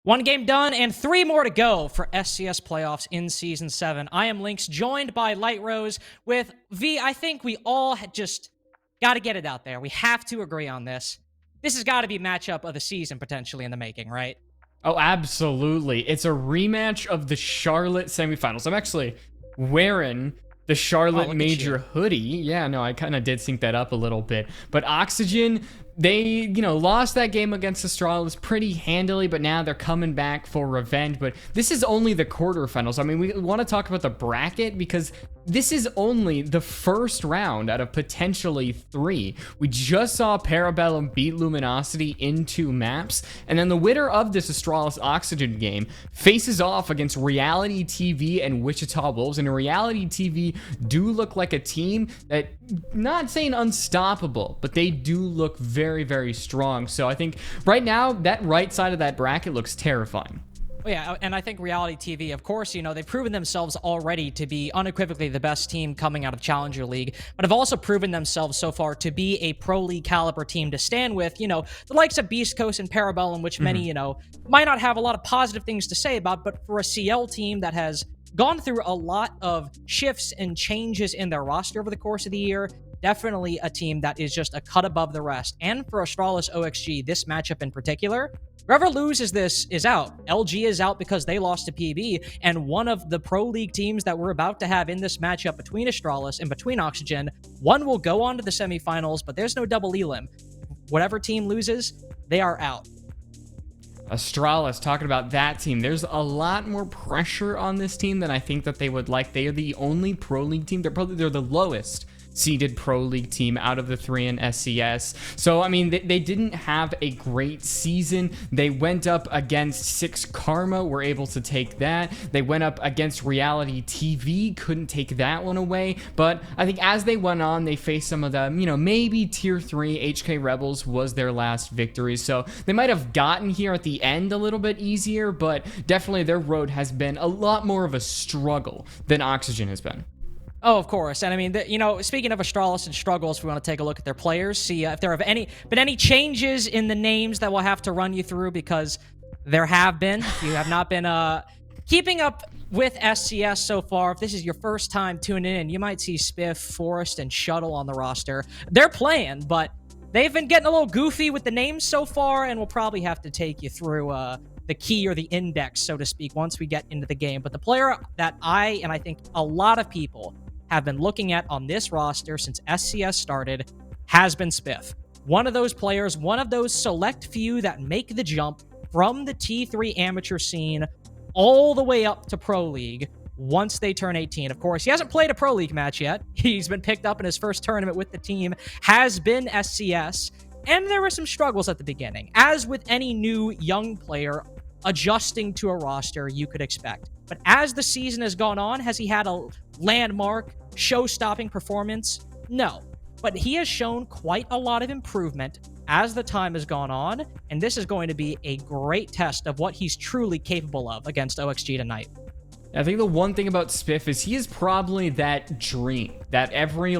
One game done and 3 more to go for SCS playoffs in Season 7. I am Lynx, joined by Light Rose with V. I think we all just got to get it out there. We have to agree on this. This has got to be matchup of the season potentially in the making, right? Oh, absolutely. It's a rematch of the Charlotte semifinals. I'm actually wearing the Charlotte Major hoodie. Yeah, no, I kind of did sync that up a little bit. But Oxygen, they, lost that game against Astralis pretty handily, but now they're coming back for revenge. But this is only the quarterfinals. I mean, we want to talk about the bracket because this is only the first round out of potentially 3. We just saw Parabellum beat Luminosity in 2 maps, and then the winner of this Astralis Oxygen game faces off against Reality TV and Wichita Wolves. And Reality TV do look like a team that, not saying unstoppable, but they do look very, very strong. So I think right now, that right side of that bracket looks terrifying. Yeah, and I think Reality TV, of course, they've proven themselves already to be unequivocally the best team coming out of Challenger League, but have also proven themselves so far to be a Pro League caliber team to stand with, the likes of Beast Coast and Parabellum, which many, might not have a lot of positive things to say about, but for a CL team that has gone through a lot of shifts and changes in their roster over the course of the year, definitely a team that is just a cut above the rest. And for Astralis OXG, this matchup in particular, whoever loses this is out. LG is out because they lost to PB, and one of the Pro League teams that we're about to have in this matchup between Astralis and between Oxygen, one will go on to the semifinals, but there's no double elim. Whatever team loses, they are out. Astralis, talking about that team, there's a lot more pressure on this team than I think that they would like. They are the only Pro League team. They're the lowest seeded Pro League team out of the 3 in SCS. So, I mean, they didn't have a great season. They went up against 6 Karma, were able to take that. They went up against Reality TV, couldn't take that one away. But I think as they went on, they faced some of the, maybe Tier 3 HK Rebels was their last victory. So they might have gotten here at the end a little bit easier, but definitely their road has been a lot more of a struggle than Oxygen has been. Oh, of course. And I mean, speaking of Astralis and struggles, we want to take a look at their players, see if there have been any changes in the names that we'll have to run you through, because there have been. You have not been keeping up with SCS so far. If this is your first time tuning in, you might see Spiff, Forrest, and Shuttle on the roster. They're playing, but they've been getting a little goofy with the names so far, and we'll probably have to take you through the key or the index, so to speak, once we get into the game. But the player that I think a lot of people have been looking at on this roster since SCS started has been Spiff. One of those players, one of those select few that make the jump from the T3 amateur scene all the way up to Pro League once they turn 18. Of course, he hasn't played a Pro League match yet. He's been picked up in his first tournament with the team, has been SCS, and there were some struggles at the beginning, as with any new young player adjusting to a roster you could expect. But as the season has gone on, has he had a landmark, show-stopping performance? No. But he has shown quite a lot of improvement as the time has gone on, and this is going to be a great test of what he's truly capable of against OXG tonight. I think the one thing about Spiff is he is probably that dream that every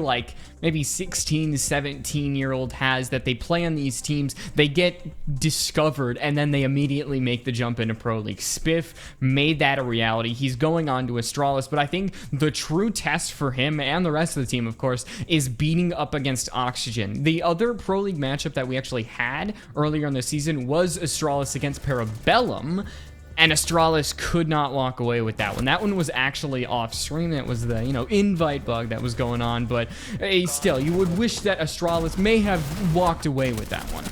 maybe 16 to 17-year-old has, that they play on these teams, they get discovered, and then they immediately make the jump into Pro League. Spiff made that a reality. He's going on to Astralis, but I think the true test for him and the rest of the team, of course, is beating up against Oxygen. The other Pro League matchup that we actually had earlier in the season was Astralis against Parabellum, and Astralis could not walk away with that one. That one was actually off stream. That was the, invite bug that was going on. But still, you would wish that Astralis may have walked away with that one.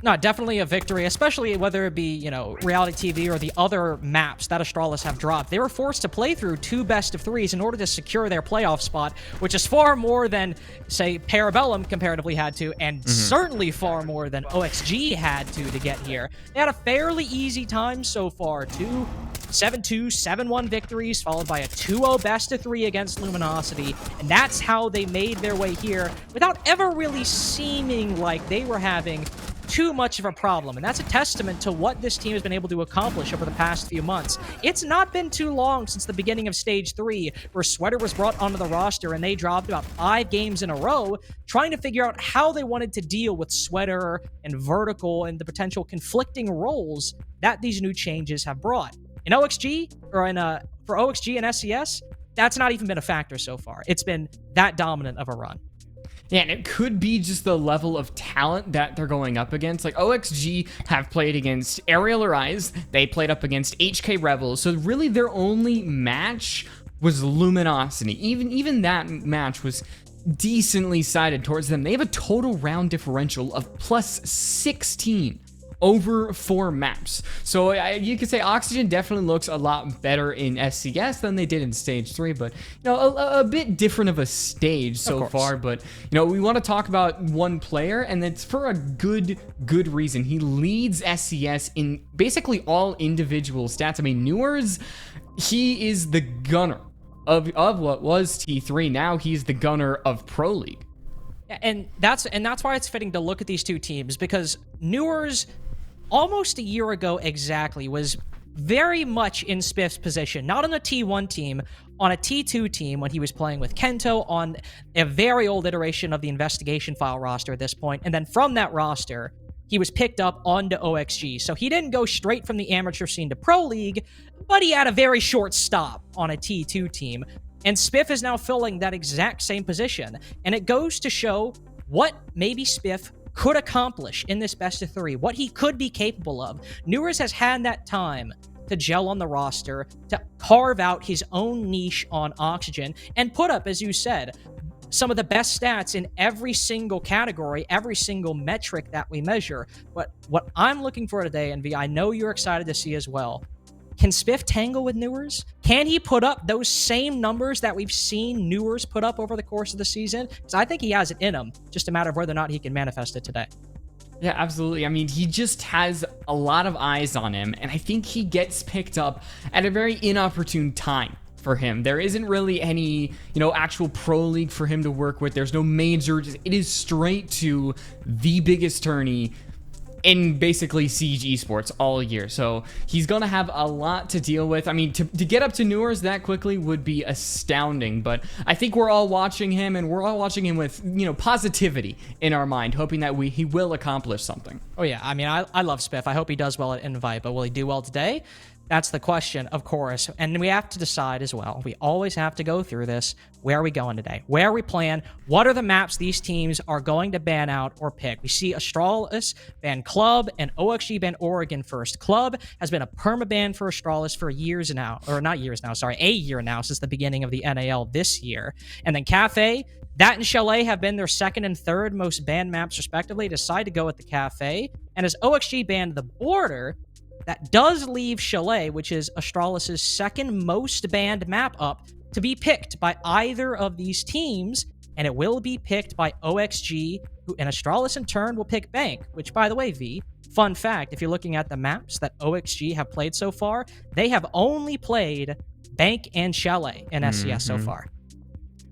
No, definitely a victory, especially whether it be, Reality TV or the other maps that Astralis have dropped. They were forced to play through 2 best-of-3s in order to secure their playoff spot, which is far more than, say, Parabellum comparatively had to, and certainly far more than OXG had to get here. They had a fairly easy time so far. 2 7-2, 7-1 victories, followed by a 2-0 best-of-3 against Luminosity, and that's how they made their way here without ever really seeming like they were having too much of a problem, and that's a testament to what this team has been able to accomplish over the past few months. It's not been too long since the beginning of Stage 3, where Sweater was brought onto the roster and they dropped about 5 games in a row, trying to figure out how they wanted to deal with Sweater and Vertical and the potential conflicting roles that these new changes have brought. In OXG, or for OXG and SCS, that's not even been a factor so far. It's been that dominant of a run. Yeah, and it could be just the level of talent that they're going up against. Like, OXG have played against Aerial Arise, they played up against HK Rebels, so really their only match was Luminosity. Even that match was decently sided towards them. They have a total round differential of plus 16 over 4 maps. So you could say Oxygen definitely looks a lot better in SCS than they did in Stage 3, but a bit different of a stage so far. But we want to talk about one player, and it's for a good reason. He leads SCS in basically all individual stats. I mean, Newers, he is the gunner of what was T3. Now he's the gunner of Pro League. Yeah, and that's why it's fitting to look at these two teams, because Newers, almost a year ago exactly, was very much in Spiff's position, not on a T1 team, on a T2 team when he was playing with Kento on a very old iteration of the investigation file roster at this point, and then from that roster, he was picked up onto OXG. So he didn't go straight from the amateur scene to Pro League, but he had a very short stop on a T2 team, and Spiff is now filling that exact same position, and it goes to show what maybe Spiff could accomplish in this best of 3, what he could be capable of. Newers has had that time to gel on the roster, to carve out his own niche on Oxygen, and put up, as you said, some of the best stats in every single category, every single metric that we measure. But what I'm looking for today, and V, I know you're excited to see as well, can Spiff tangle with Newers? Can he put up those same numbers that we've seen Newers put up over the course of the season? Because I think he has it in him, just a matter of whether or not he can manifest it today. Yeah, absolutely. I mean, he just has a lot of eyes on him, and I think he gets picked up at a very inopportune time for him. There isn't really any, actual Pro League for him to work with. There's no majors. It is straight to the biggest tourney in basically Siege Esports all year. So he's going to have a lot to deal with. I mean, to get up to Newers that quickly would be astounding, but I think we're all watching him, and we're all watching him with, positivity in our mind, hoping that he will accomplish something. Oh yeah, I mean, I love Spiff. I hope he does well at Invite, but will he do well today? That's the question, of course, and we have to decide as well. We always have to go through this. Where are we going today? Where are we playing? What are the maps these teams are going to ban out or pick? We see Astralis ban Club and OXG ban Oregon first. Club has been a permaban for Astralis for years now, or not years now, sorry, a year now since the beginning of the NAL this year. And then Cafe, that and Chalet have been their second and third most banned maps respectively. Decide to go with the Cafe. And as OXG banned the Border, that does leave Chalet, which is Astralis' second most banned map, up to be picked by either of these teams, and it will be picked by OXG, and Astralis in turn will pick Bank, which, by the way, V, fun fact, if you're looking at the maps that OXG have played so far, they have only played Bank and Chalet in SCS so far.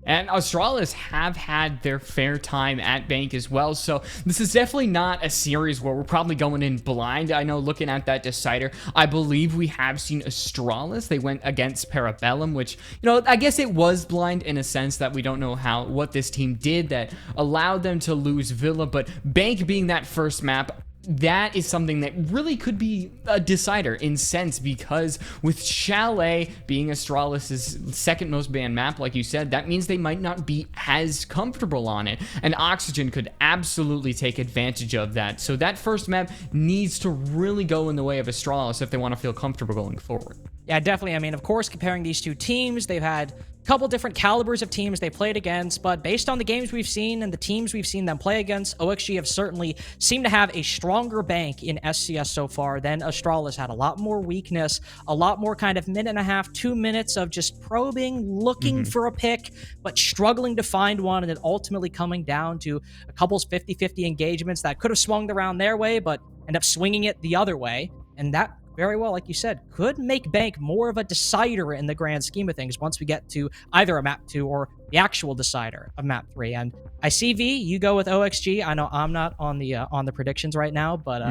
And Astralis have had their fair time at Bank as well, so this is definitely not a series where we're probably going in blind. I know, looking at that decider, I believe we have seen Astralis. They went against Parabellum, which, I guess it was blind in a sense that we don't know what this team did that allowed them to lose Villa, but Bank being that first map, that is something that really could be a decider in sense, because with Chalet being Astralis' second most banned map, like you said, that means they might not be as comfortable on it, and Oxygen could absolutely take advantage of that. So that first map needs to really go in the way of Astralis if they want to feel comfortable going forward. Yeah, definitely. I mean, of course, comparing these two teams, they've had a couple different calibers of teams they played against, but based on the games we've seen and the teams we've seen them play against, OXG have certainly seemed to have a stronger bank in SCS so far than Astralis. Had a lot more weakness, a lot more kind of minute and a half, 2 minutes of just probing, looking for a pick, but struggling to find one, and then ultimately coming down to a couple's 50-50 engagements that could have swung the round their way, but end up swinging it the other way. And that very well, like you said, could make Bank more of a decider in the grand scheme of things once we get to either a map 2 or the actual decider of map 3. And I see V, you go with OXG. I know I'm not on the predictions right now, but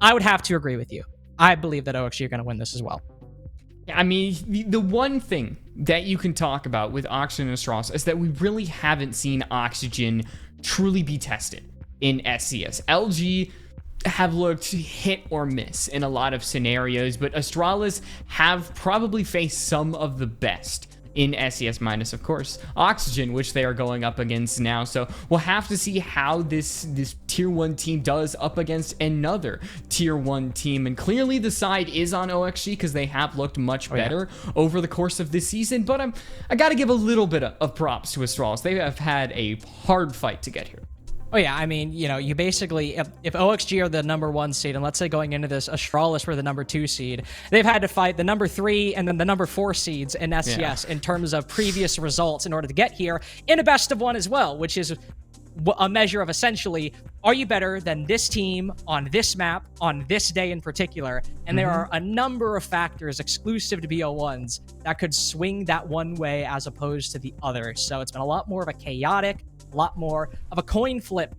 I would have to agree with you. I believe that OXG are going to win this as well. I mean, the one thing that you can talk about with Oxygen and Astralis is that we really haven't seen Oxygen truly be tested in SCS. LG have looked hit or miss in a lot of scenarios, but Astralis have probably faced some of the best in SCS minus, of course, Oxygen, which they are going up against now. So we'll have to see how this tier 1 team does up against another tier 1 team. And clearly the side is on OXG because they have looked much better over the course of this season. But I got to give a little bit of props to Astralis. They have had a hard fight to get here. Oh, yeah. I mean, you know, you basically, if OXG are the number 1 seed, and let's say going into this, Astralis were the number 2 seed, they've had to fight the number 3 and then the number 4 seeds in SCS in terms of previous results in order to get here in a best of 1 as well, which is a measure of essentially, are you better than this team on this map on this day in particular? And there are a number of factors exclusive to BO1s that could swing that one way as opposed to the other. So it's been a lot more of a chaotic, a lot more of a coin flip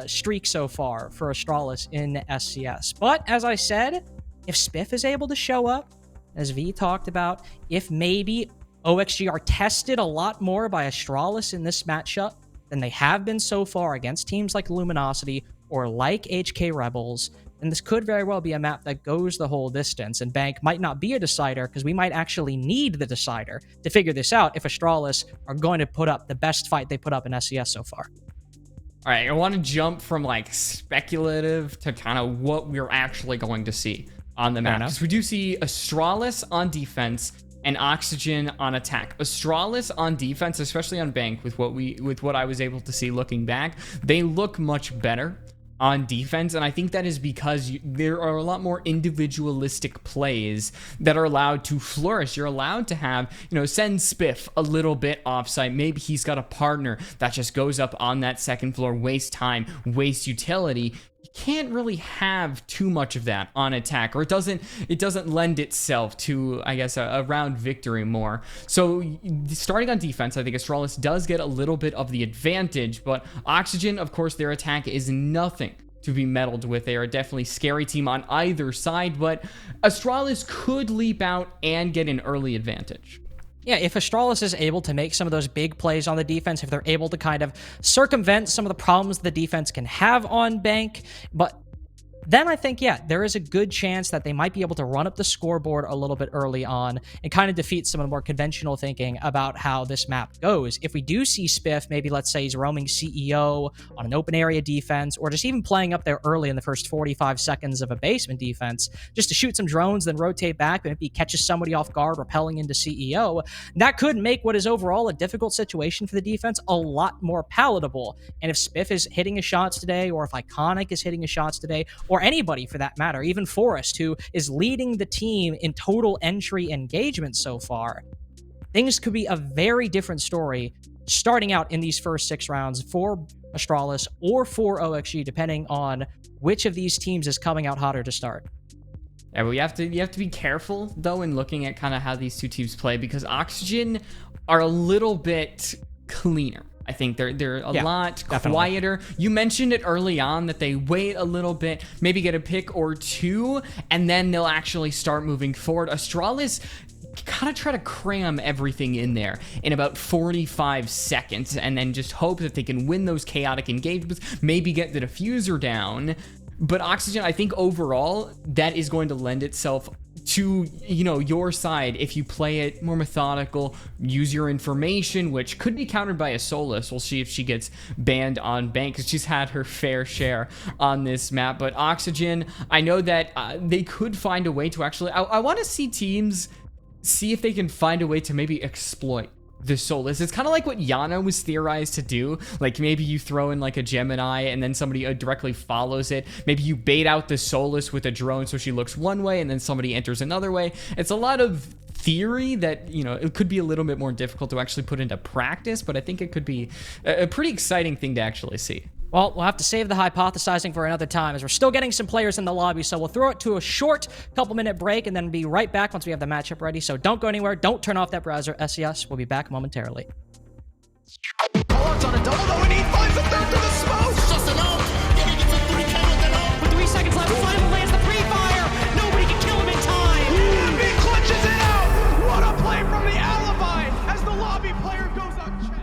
streak so far for Astralis in SCS. But as I said, if Spiff is able to show up, as V talked about, if maybe OXG are tested a lot more by Astralis in this matchup than they have been so far against teams like Luminosity or like HK Rebels, then this could very well be a map that goes the whole distance, and Bank might not be a decider because we might actually need the decider to figure this out if Astralis are going to put up the best fight they put up in SCS so far. All right, I want to jump from like speculative to kind of what we're actually going to see on the map, because we do see Astralis on defense and Oxygen on attack. Astralis on defense, especially on Bank, with what I was able to see looking back, they look much better on defense, and I think that is because there are a lot more individualistic plays that are allowed to flourish. You're allowed to have, send Spiff a little bit offsite. Maybe he's got a partner that just goes up on that second floor, waste time, waste utility. You can't really have too much of that on attack, or it doesn't lend itself to, I guess, a round victory more. So starting on defense, I think Astralis does get a little bit of the advantage, but Oxygen, of course, their attack is nothing to be meddled with. They are definitely a scary team on either side, but Astralis could leap out and get an early advantage. Yeah, if Astralis is able to make some of those big plays on the defense, if they're able to kind of circumvent some of the problems the defense can have on Bank, but then I think, there is a good chance that they might be able to run up the scoreboard a little bit early on and kind of defeat some of the more conventional thinking about how this map goes. If we do see Spiff, maybe let's say he's roaming CEO on an open area defense, or just even playing up there early in the first 45 seconds of a basement defense, just to shoot some drones, then rotate back, maybe catches somebody off guard, repelling into CEO, that could make what is overall a difficult situation for the defense a lot more palatable. And if Spiff is hitting his shots today, or if Iconic is hitting his shots today, or anybody for that matter, even Forrest, who is leading the team in total entry engagement so far, things could be a very different story starting out in these first 6 rounds for Astralis or for OXG, depending on which of these teams is coming out hotter to start. Yeah, but you have to be careful though in looking at kind of how these two teams play, because Oxygen are a little bit cleaner. I think they're a lot quieter. You mentioned it early on that they wait a little bit, maybe get a pick or two, and then they'll actually start moving forward. Astralis kind of try to cram everything in there in about 45 seconds and then just hope that they can win those chaotic engagements, maybe get the diffuser down. But Oxygen, I think overall, that is going to lend itself to, your side if you play it more methodical, use your information, which could be countered by a Solus. We'll see if she gets banned on Bank, because she's had her fair share on this map. But Oxygen, I know that they could find a way to actually... I want to see teams see if they can find a way to maybe exploit the Solus. It's kind of like what Yana was theorized to do. Like maybe you throw in like a Gemini and then somebody directly follows it. Maybe you bait out the Solus with a drone so she looks one way and then somebody enters another way. It's a lot of theory that, it could be a little bit more difficult to actually put into practice, but I think it could be a pretty exciting thing to actually see. Well, we'll have to save the hypothesizing for another time, as we're still getting some players in the lobby, so we'll throw it to a short couple-minute break and then be right back once we have the matchup ready. So don't go anywhere. Don't turn off that browser. SCS, we'll be back momentarily. Collins on a double, though, and he finds a third through the smoke. Just an ult. Yeah, he gets a 3K with an ult. With 3 seconds left, Final lands the pre-fire. Nobody can kill him in time. EMB clutches it out. What a play from the Alibi as the lobby player goes unchecked.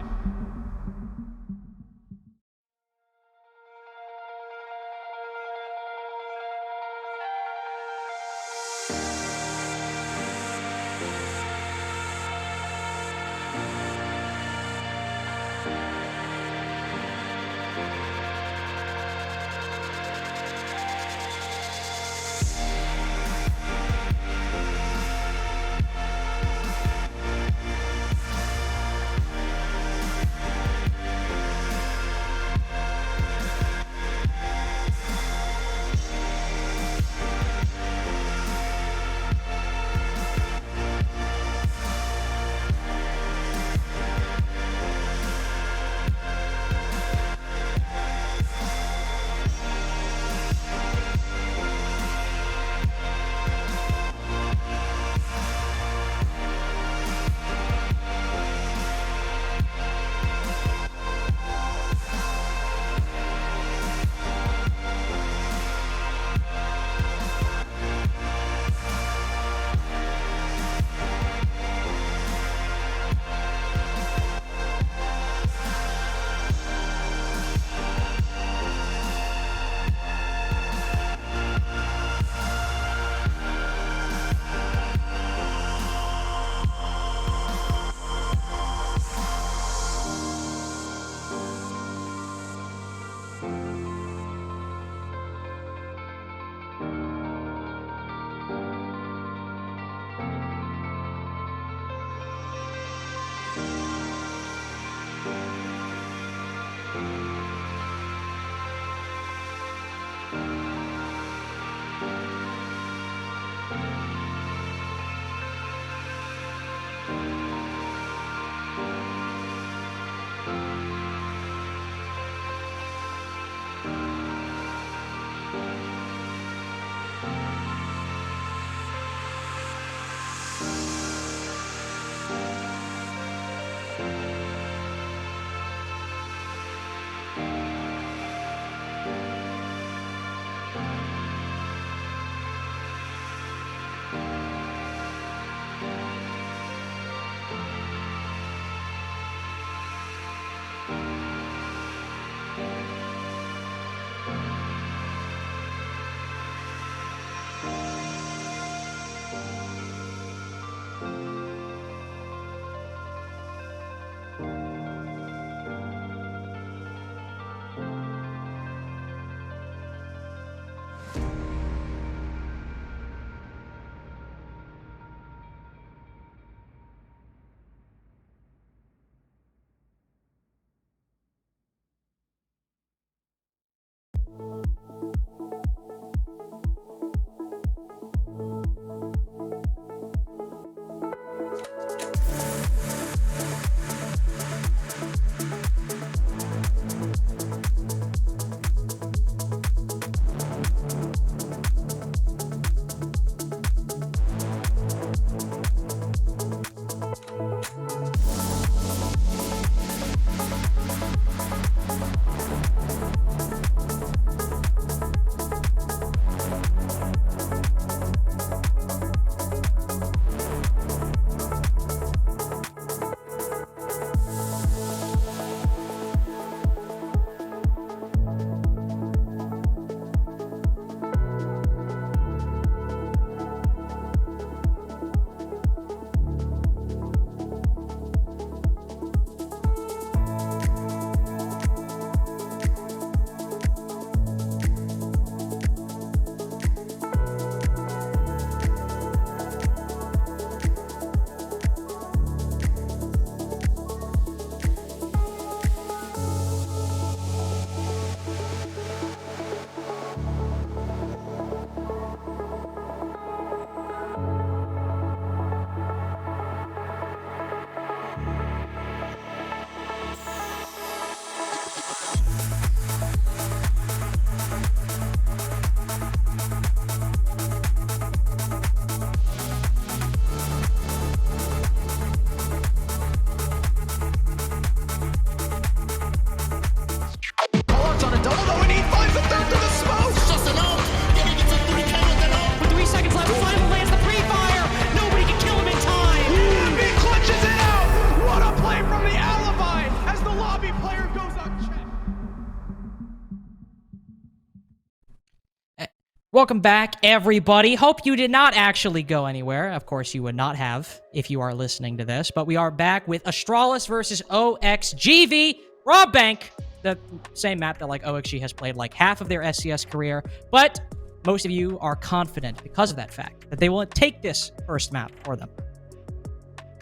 Welcome back, everybody. Hope you did not actually go anywhere. Of course, you would not have if you are listening to this. But we are back with Astralis versus OXGV. Rob Bank, the same map that like OXG has played like half of their SCS career. But most of you are confident because of that fact that they will take this first map for them.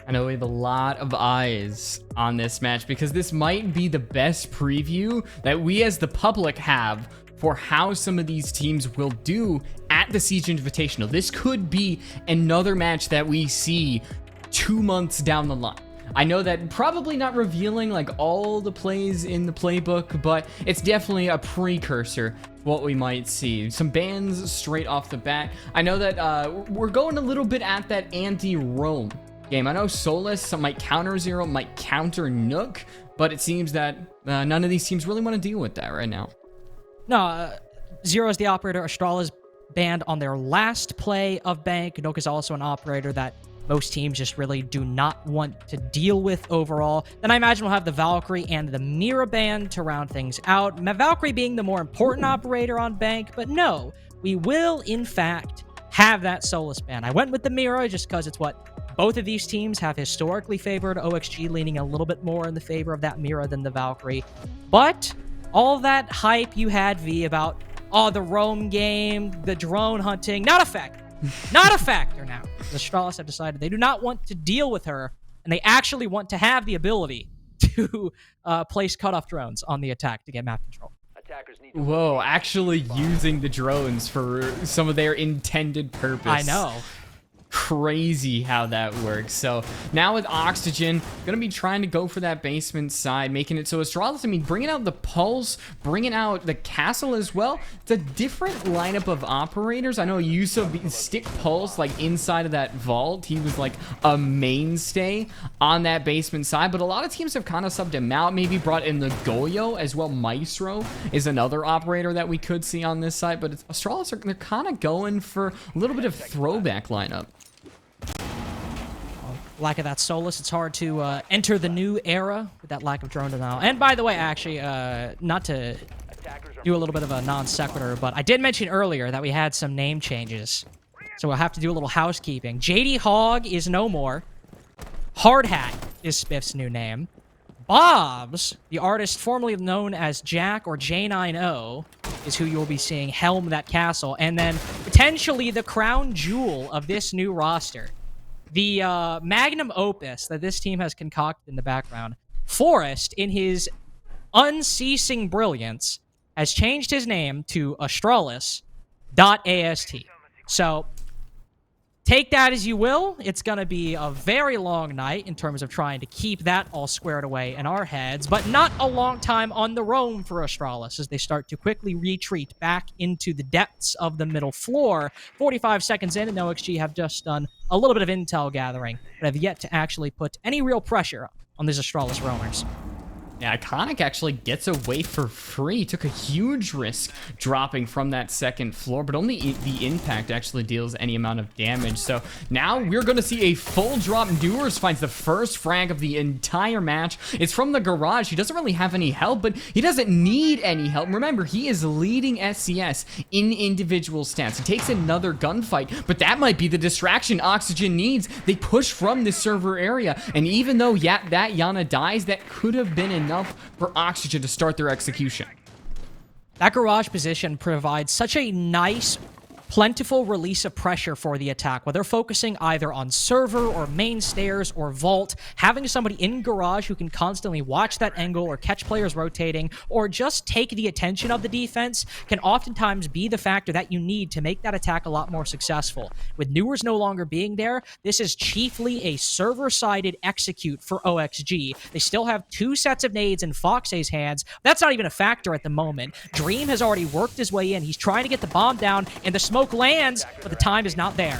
I know we have a lot of eyes on this match because this might be the best preview that we as the public have for how some of these teams will do at the Siege Invitational. This could be another match that we see 2 months down the line. I know that probably not revealing like all the plays in the playbook, but it's definitely a precursor to what we might see. Some bans straight off the bat. I know that we're going a little bit at that anti-roam game. I know Solus might counter Zero, might counter Nook, but it seems that none of these teams really want to deal with that right now. No, Zero is the operator Astralis banned on their last play of Bank. Nook is also an operator that most teams just really do not want to deal with overall. Then I imagine we'll have the Valkyrie and the Mira ban to round things out. Valkyrie being the more important operator on Bank, but no, we will in fact have that Solus ban. I went with the Mira just because it's what both of these teams have historically favored. OXG leaning a little bit more in the favor of that Mira than the Valkyrie. But all that hype you had, V, about, oh, the roam game, the drone hunting, not a factor. Not a factor now. The Astralis have decided they do not want to deal with her, and they actually want to have the ability to place cutoff drones on the attack to get map control. Whoa, actually using the drones for some of their intended purpose. I know. Crazy how that works. So now with Oxygen, gonna be trying to go for that basement side, making it so Astralis, I mean, bringing out the Pulse, bringing out the Castle as well. It's a different lineup of operators. I know Yusuf stick Pulse like inside of that vault. He was like a mainstay on that basement side, but a lot of teams have kind of subbed him out, maybe brought in the Goyo as well. Maestro is another operator that we could see on this side, but Astralis, they're kind of going for a little bit of throwback lineup. Lack of that Solus, it's hard to enter the new era with that lack of drone denial. And by the way, actually, not to do a little bit of a non sequitur, but I did mention earlier that we had some name changes. So we'll have to do a little housekeeping. JD Hogg is no more. Hard Hat is Spiff's new name. Bobs, the artist formerly known as Jack or J90, is who you'll be seeing helm that castle. And then potentially the crown jewel of this new roster, the magnum opus that this team has concocted in the background, Forrest, in his unceasing brilliance, has changed his name to Astralis.ast. So take that as you will. It's going to be a very long night in terms of trying to keep that all squared away in our heads, but not a long time on the roam for Astralis as they start to quickly retreat back into the depths of the middle floor. 45 seconds in, and OXG have just done a little bit of intel gathering, but have yet to actually put any real pressure on these Astralis roamers. Yeah, Iconic actually gets away for free. Took a huge risk dropping from that second floor, but only the impact actually deals any amount of damage. So now we're going to see a full drop. Dewars finds the first frag of the entire match. It's from the garage. He doesn't really have any help, but he doesn't need any help. Remember, he is leading SCS in individual stats. He takes another gunfight, but that might be the distraction Oxygen needs. They push from the server area, and even though that Yana dies, that could have been enough for Oxygen to start their execution. That garage position provides such a nice, plentiful release of pressure for the attack, whether focusing either on server or main stairs or vault. Having somebody in garage who can constantly watch that angle or catch players rotating or just take the attention of the defense can oftentimes be the factor that you need to make that attack a lot more successful. With Newers no longer being there, this is chiefly a server-sided execute for OXG. They still have 2 sets of nades in Fox's hands. That's not even a factor at the moment. Dream has already worked his way in. He's trying to get the bomb down, and the smoke lands, but the time is not there.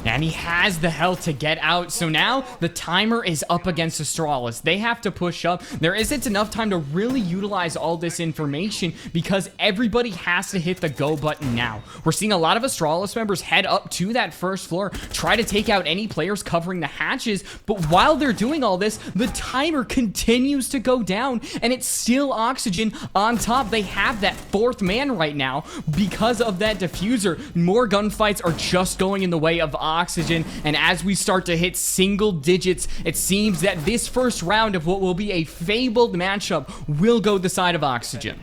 And he has the health to get out. So now the timer is up against Astralis. They have to push up. There isn't enough time to really utilize all this information because everybody has to hit the go button now. We're seeing a lot of Astralis members head up to that first floor, try to take out any players covering the hatches. But while they're doing all this, the timer continues to go down and it's still Oxygen on top. They have that fourth man right now because of that diffuser. More gunfights are just going in the way of Oxygen, and as we start to hit single digits, it seems that this first round of what will be a fabled matchup will go the side of Oxygen.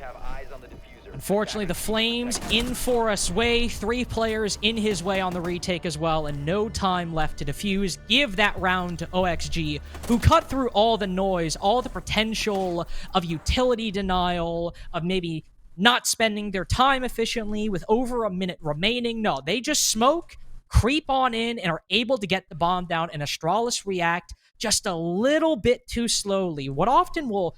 Unfortunately, the Flames in Forest's way, 3 players in his way on the retake as well, and no time left to defuse. Give that round to OXG, who cut through all the noise, all the potential of utility denial, of maybe not spending their time efficiently with over a minute remaining. No, they just smoke, creep on in, and are able to get the bomb down, and Astralis react just a little bit too slowly. What often will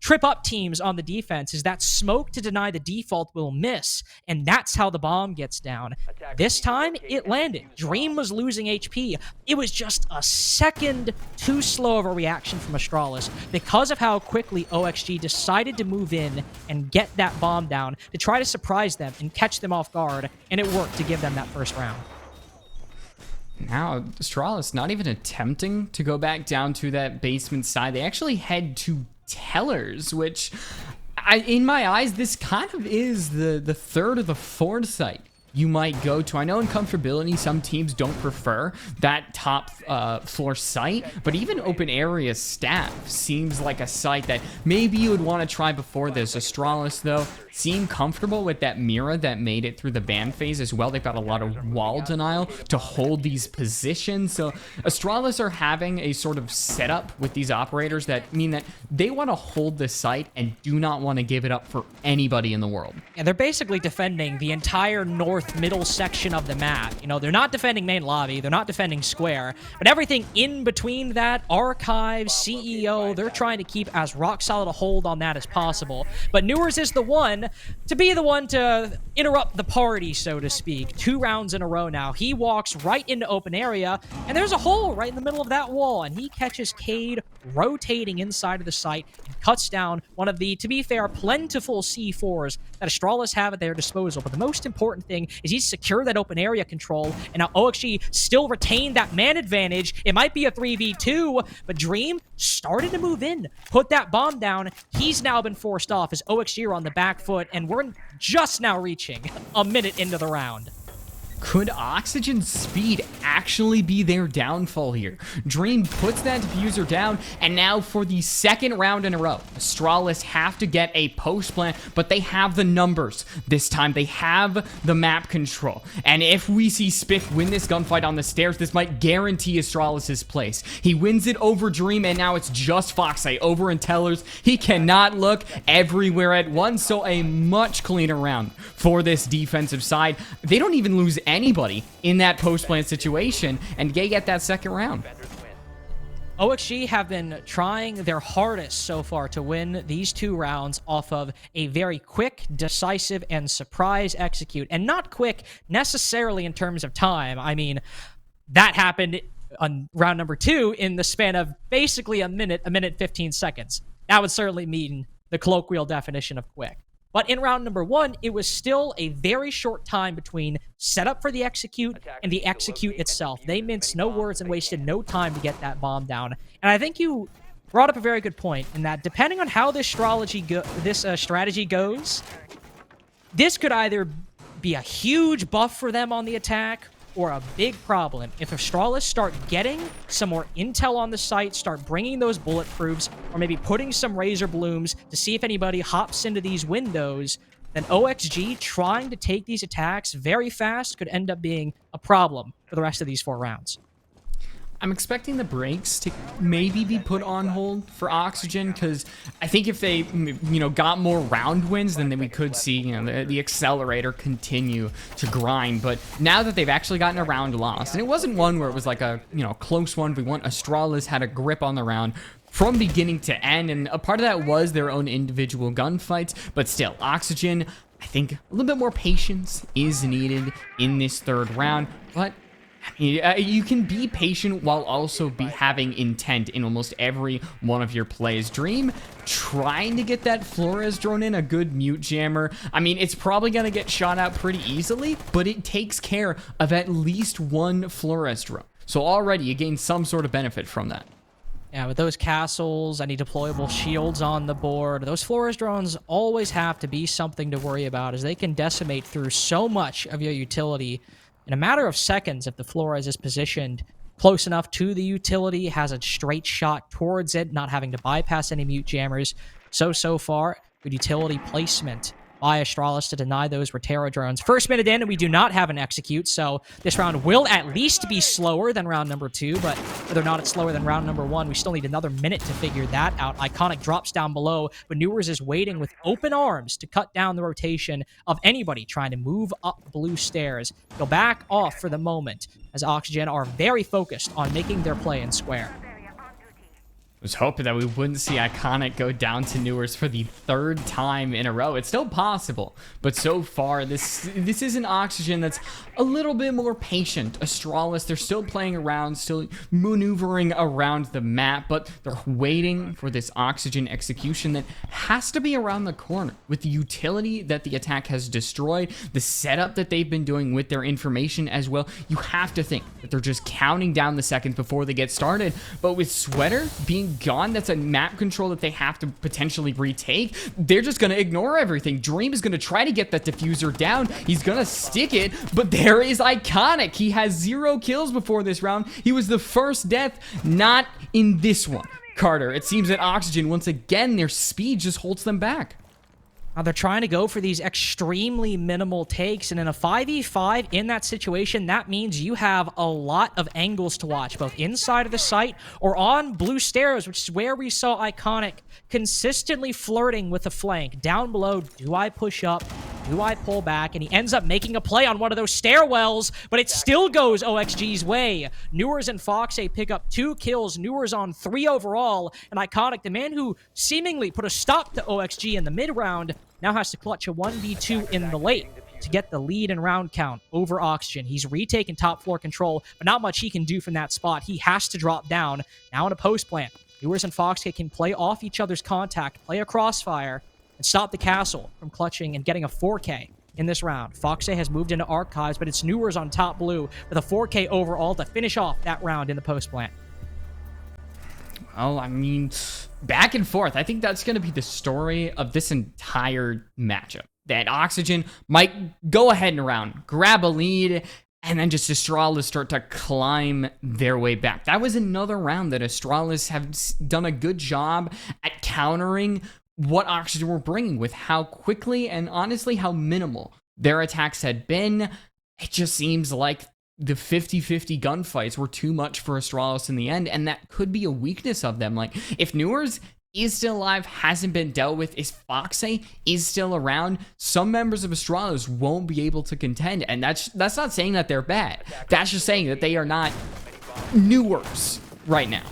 trip up teams on the defense is that smoke to deny the default will miss, and that's how the bomb gets down. This time, it landed. Dream was losing HP. It was just a second too slow of a reaction from Astralis because of how quickly OXG decided to move in and get that bomb down to try to surprise them and catch them off guard, and it worked to give them that first round. Now, Astralis not even attempting to go back down to that basement side. They actually head to Tellers, which in my eyes, this kind of is the third or the fourth site you might go to. I know in comfortability, some teams don't prefer that top floor site, but even open area staff seems like a site that maybe you would want to try before this. Astralis, though, seem comfortable with that Mira that made it through the ban phase as well. They've got a lot of wall denial to hold these positions. So Astralis are having a sort of setup with these operators that mean that they want to hold the site and do not want to give it up for anybody in the world. Yeah, they're basically defending the entire north middle section of the map. You know, they're not defending main lobby, they're not defending square, but everything in between that, archive, CEO, they're trying to keep as rock solid a hold on that as possible. But Newers is the one to interrupt the party, so to speak. 2 rounds in a row now. He walks right into open area, and there's a hole right in the middle of that wall, and he catches Cade rotating inside of the site and cuts down one of the, to be fair, plentiful C4s that Astralis have at their disposal. But the most important thing is he's secured that open area control, and now OXG still retained that man advantage. It might be a 3v2, but Dream started to move in, put that bomb down. He's now been forced off as OXG are on the back foot, and we're just now reaching a minute into the round. Could Oxygen's speed actually be their downfall here? Dream puts that diffuser down, and now for the second round in a row, Astralis have to get a post plant, but they have the numbers. This time they have the map control. And if we see Spiff win this gunfight on the stairs, this might guarantee Astralis' place. He wins it over Dream, and now it's just Foxeye over in Tellers. He cannot look everywhere at once, so a much cleaner round for this defensive side. They don't even lose anybody in that post-plant situation, and they get that second round. OXG have been trying their hardest so far to win these 2 rounds off of a very quick, decisive, and surprise execute. And not quick necessarily in terms of time. I mean, that happened on round number 2 in the span of basically a minute 15 seconds. That would certainly mean the colloquial definition of quick. But in round number 1, it was still a very short time between setup for the execute and the execute itself. They minced no words and wasted no time to get that bomb down. And I think you brought up a very good point in that depending on how this strategy goes, this could either be a huge buff for them on the attack or a big problem. If Astralis start getting some more intel on the site, start bringing those bulletproofs, or maybe putting some razor blooms to see if anybody hops into these windows, then OXG trying to take these attacks very fast could end up being a problem for the rest of these 4 rounds. I'm expecting the brakes to maybe be put on hold for Oxygen, because I think if they, got more round wins, then we could see, the accelerator continue to grind. But now that they've actually gotten a round lost, and it wasn't one where it was like a, close 1v1, Astralis had a grip on the round from beginning to end, and a part of that was their own individual gunfights, but still, Oxygen, I think a little bit more patience is needed in this 3rd round, but You can be patient while also having intent in almost every one of your plays. Dream trying to get that Flores drone in, a good mute jammer. I mean, it's probably going to get shot out pretty easily, but it takes care of at least one Flores drone. So already you gain some sort of benefit from that. Yeah, with those castles, any deployable shields on the board, those Flores drones always have to be something to worry about, as they can decimate through so much of your utility in a matter of seconds. If the Flores is positioned close enough to the utility, has a straight shot towards it, not having to bypass any mute jammers. So far, good utility placement by Astralis to deny those Rotera drones. First minute in, and we do not have an execute, so this round will at least be slower than round number 2, but whether or not it's slower than round number 1, we still need another minute to figure that out. Iconic drops down below, but Newers is waiting with open arms to cut down the rotation of anybody trying to move up blue stairs. Go back off for the moment, as Oxygen are very focused on making their play in square. Was hoping that we wouldn't see Iconic go down to Newers for the 3rd time in a row. It's still possible, but so far this is an Oxygen that's a little bit more patient. Astralis, they're still playing around, still maneuvering around the map, but they're waiting for this Oxygen execution that has to be around the corner. With the utility that the attack has destroyed, the setup that they've been doing with their information as well, you have to think that they're just counting down the seconds before they get started. But with Sweater being gone, that's a map control that they have to potentially retake. They're just going to ignore everything. Dream is going to try to get that diffuser down. He's going to stick it, but there is Iconic. He has 0 kills before this round. He was the first death, not in this one. Carter, it seems that Oxygen, once again, their speed just holds them back. Now they're trying to go for these extremely minimal takes, and in a 5v5 in that situation, that means you have a lot of angles to watch, both inside of the site or on blue stairs, which is where we saw Iconic consistently flirting with the flank. Down below, do I push up? Do I pull back? And he ends up making a play on one of those stairwells, but it still goes OXG's way. Newers and Foxay pick up 2 kills. Newers on 3 overall, and Iconic, the man who seemingly put a stop to OXG in the mid-round, now has to clutch a 1v2 in the late to get the lead in round count over Oxygen. He's retaken top floor control, but not much he can do from that spot. He has to drop down. Now in a post plant, Newers and Foxay can play off each other's contact, play a crossfire, and stop the castle from clutching and getting a 4K in this round. Foxay has moved into archives, but it's Newers on top blue with a 4K overall to finish off that round in the post plant. Well, I mean, back and forth. I think that's going to be the story of this entire matchup. That Oxygen might go ahead and round, grab a lead, and then just Astralis start to climb their way back. That was another round that Astralis have done a good job at countering what Oxygen were bringing with how quickly and honestly how minimal their attacks had been. It just seems like the 50-50 gunfights were too much for Astralis in the end, and that could be a weakness of them. Like, if Newers is still alive, hasn't been dealt with, is Foxay is still around, some members of Astralis won't be able to contend, and that's not saying that they're bad. That's just saying that they are not Newers right now.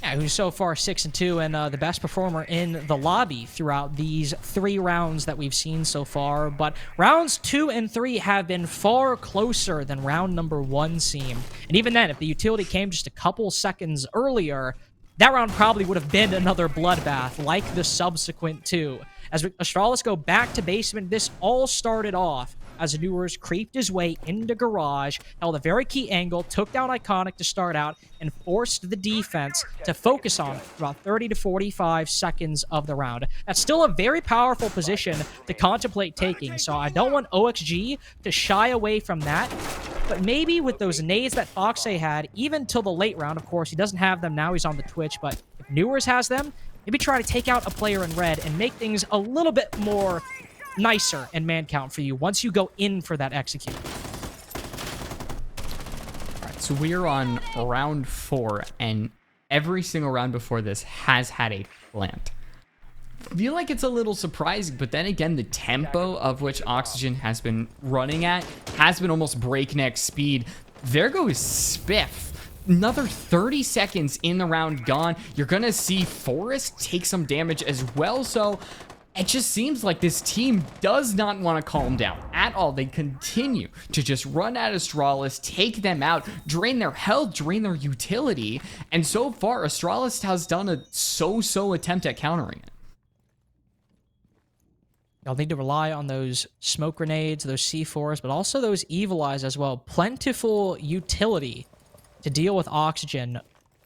Yeah, who's so far 6-2 and the best performer in the lobby throughout these 3 rounds that we've seen so far. But rounds 2 and 3 have been far closer than round number 1 seemed. And even then, if the utility came just a couple seconds earlier, that round probably would have been another bloodbath, like the subsequent 2. As Astralis go back to basement, this all started off as Newers creeped his way into garage, held a very key angle, took down Iconic to start out, and forced the defense to focus on about 30 to 45 seconds of the round. That's still a very powerful position to contemplate taking, so I don't want OXG to shy away from that. But maybe with those nades that Foxay had, even till the late round, of course, he doesn't have them now, he's on the Twitch, but if Newers has them, maybe try to take out a player in red and make things a little bit more nicer in man count for you once you go in for that execute. All right, so we're on round 4, and every single round before this has had a plant. I feel like it's a little surprising, but then again, the tempo of which Oxygen has been running at has been almost breakneck speed. There goes Spiff. Another 30 seconds in the round gone. You're gonna see Forrest take some damage as well, so It just seems like this team does not want to calm down at all. They continue to just run at Astralis, take them out, drain their health, drain their utility, and so far Astralis has done a so-so attempt at countering it. You'll need to rely on those smoke grenades, those C4s, but also those Evil Eyes as well. Plentiful utility to deal with Oxygen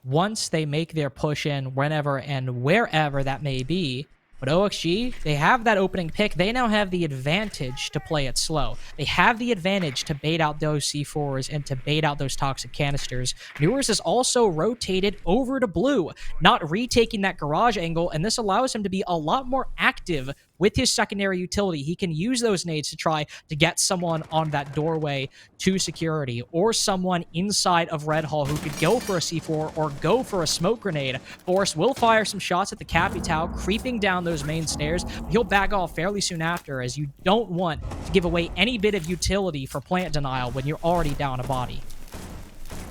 once they make their push in whenever and wherever that may be. But OXG, they have that opening pick. They now have the advantage to play it slow. They have the advantage to bait out those C4s and to bait out those toxic canisters. Newers is also rotated over to blue, not retaking that garage angle, and this allows him to be a lot more active with his secondary utility. He can use those nades to try to get someone on that doorway to security, or someone inside of Red Hall who could go for a C4 or go for a smoke grenade. Forrest will fire some shots at the Cappy Tau, creeping down those main stairs. He'll back off fairly soon after, as you don't want to give away any bit of utility for plant denial when you're already down a body.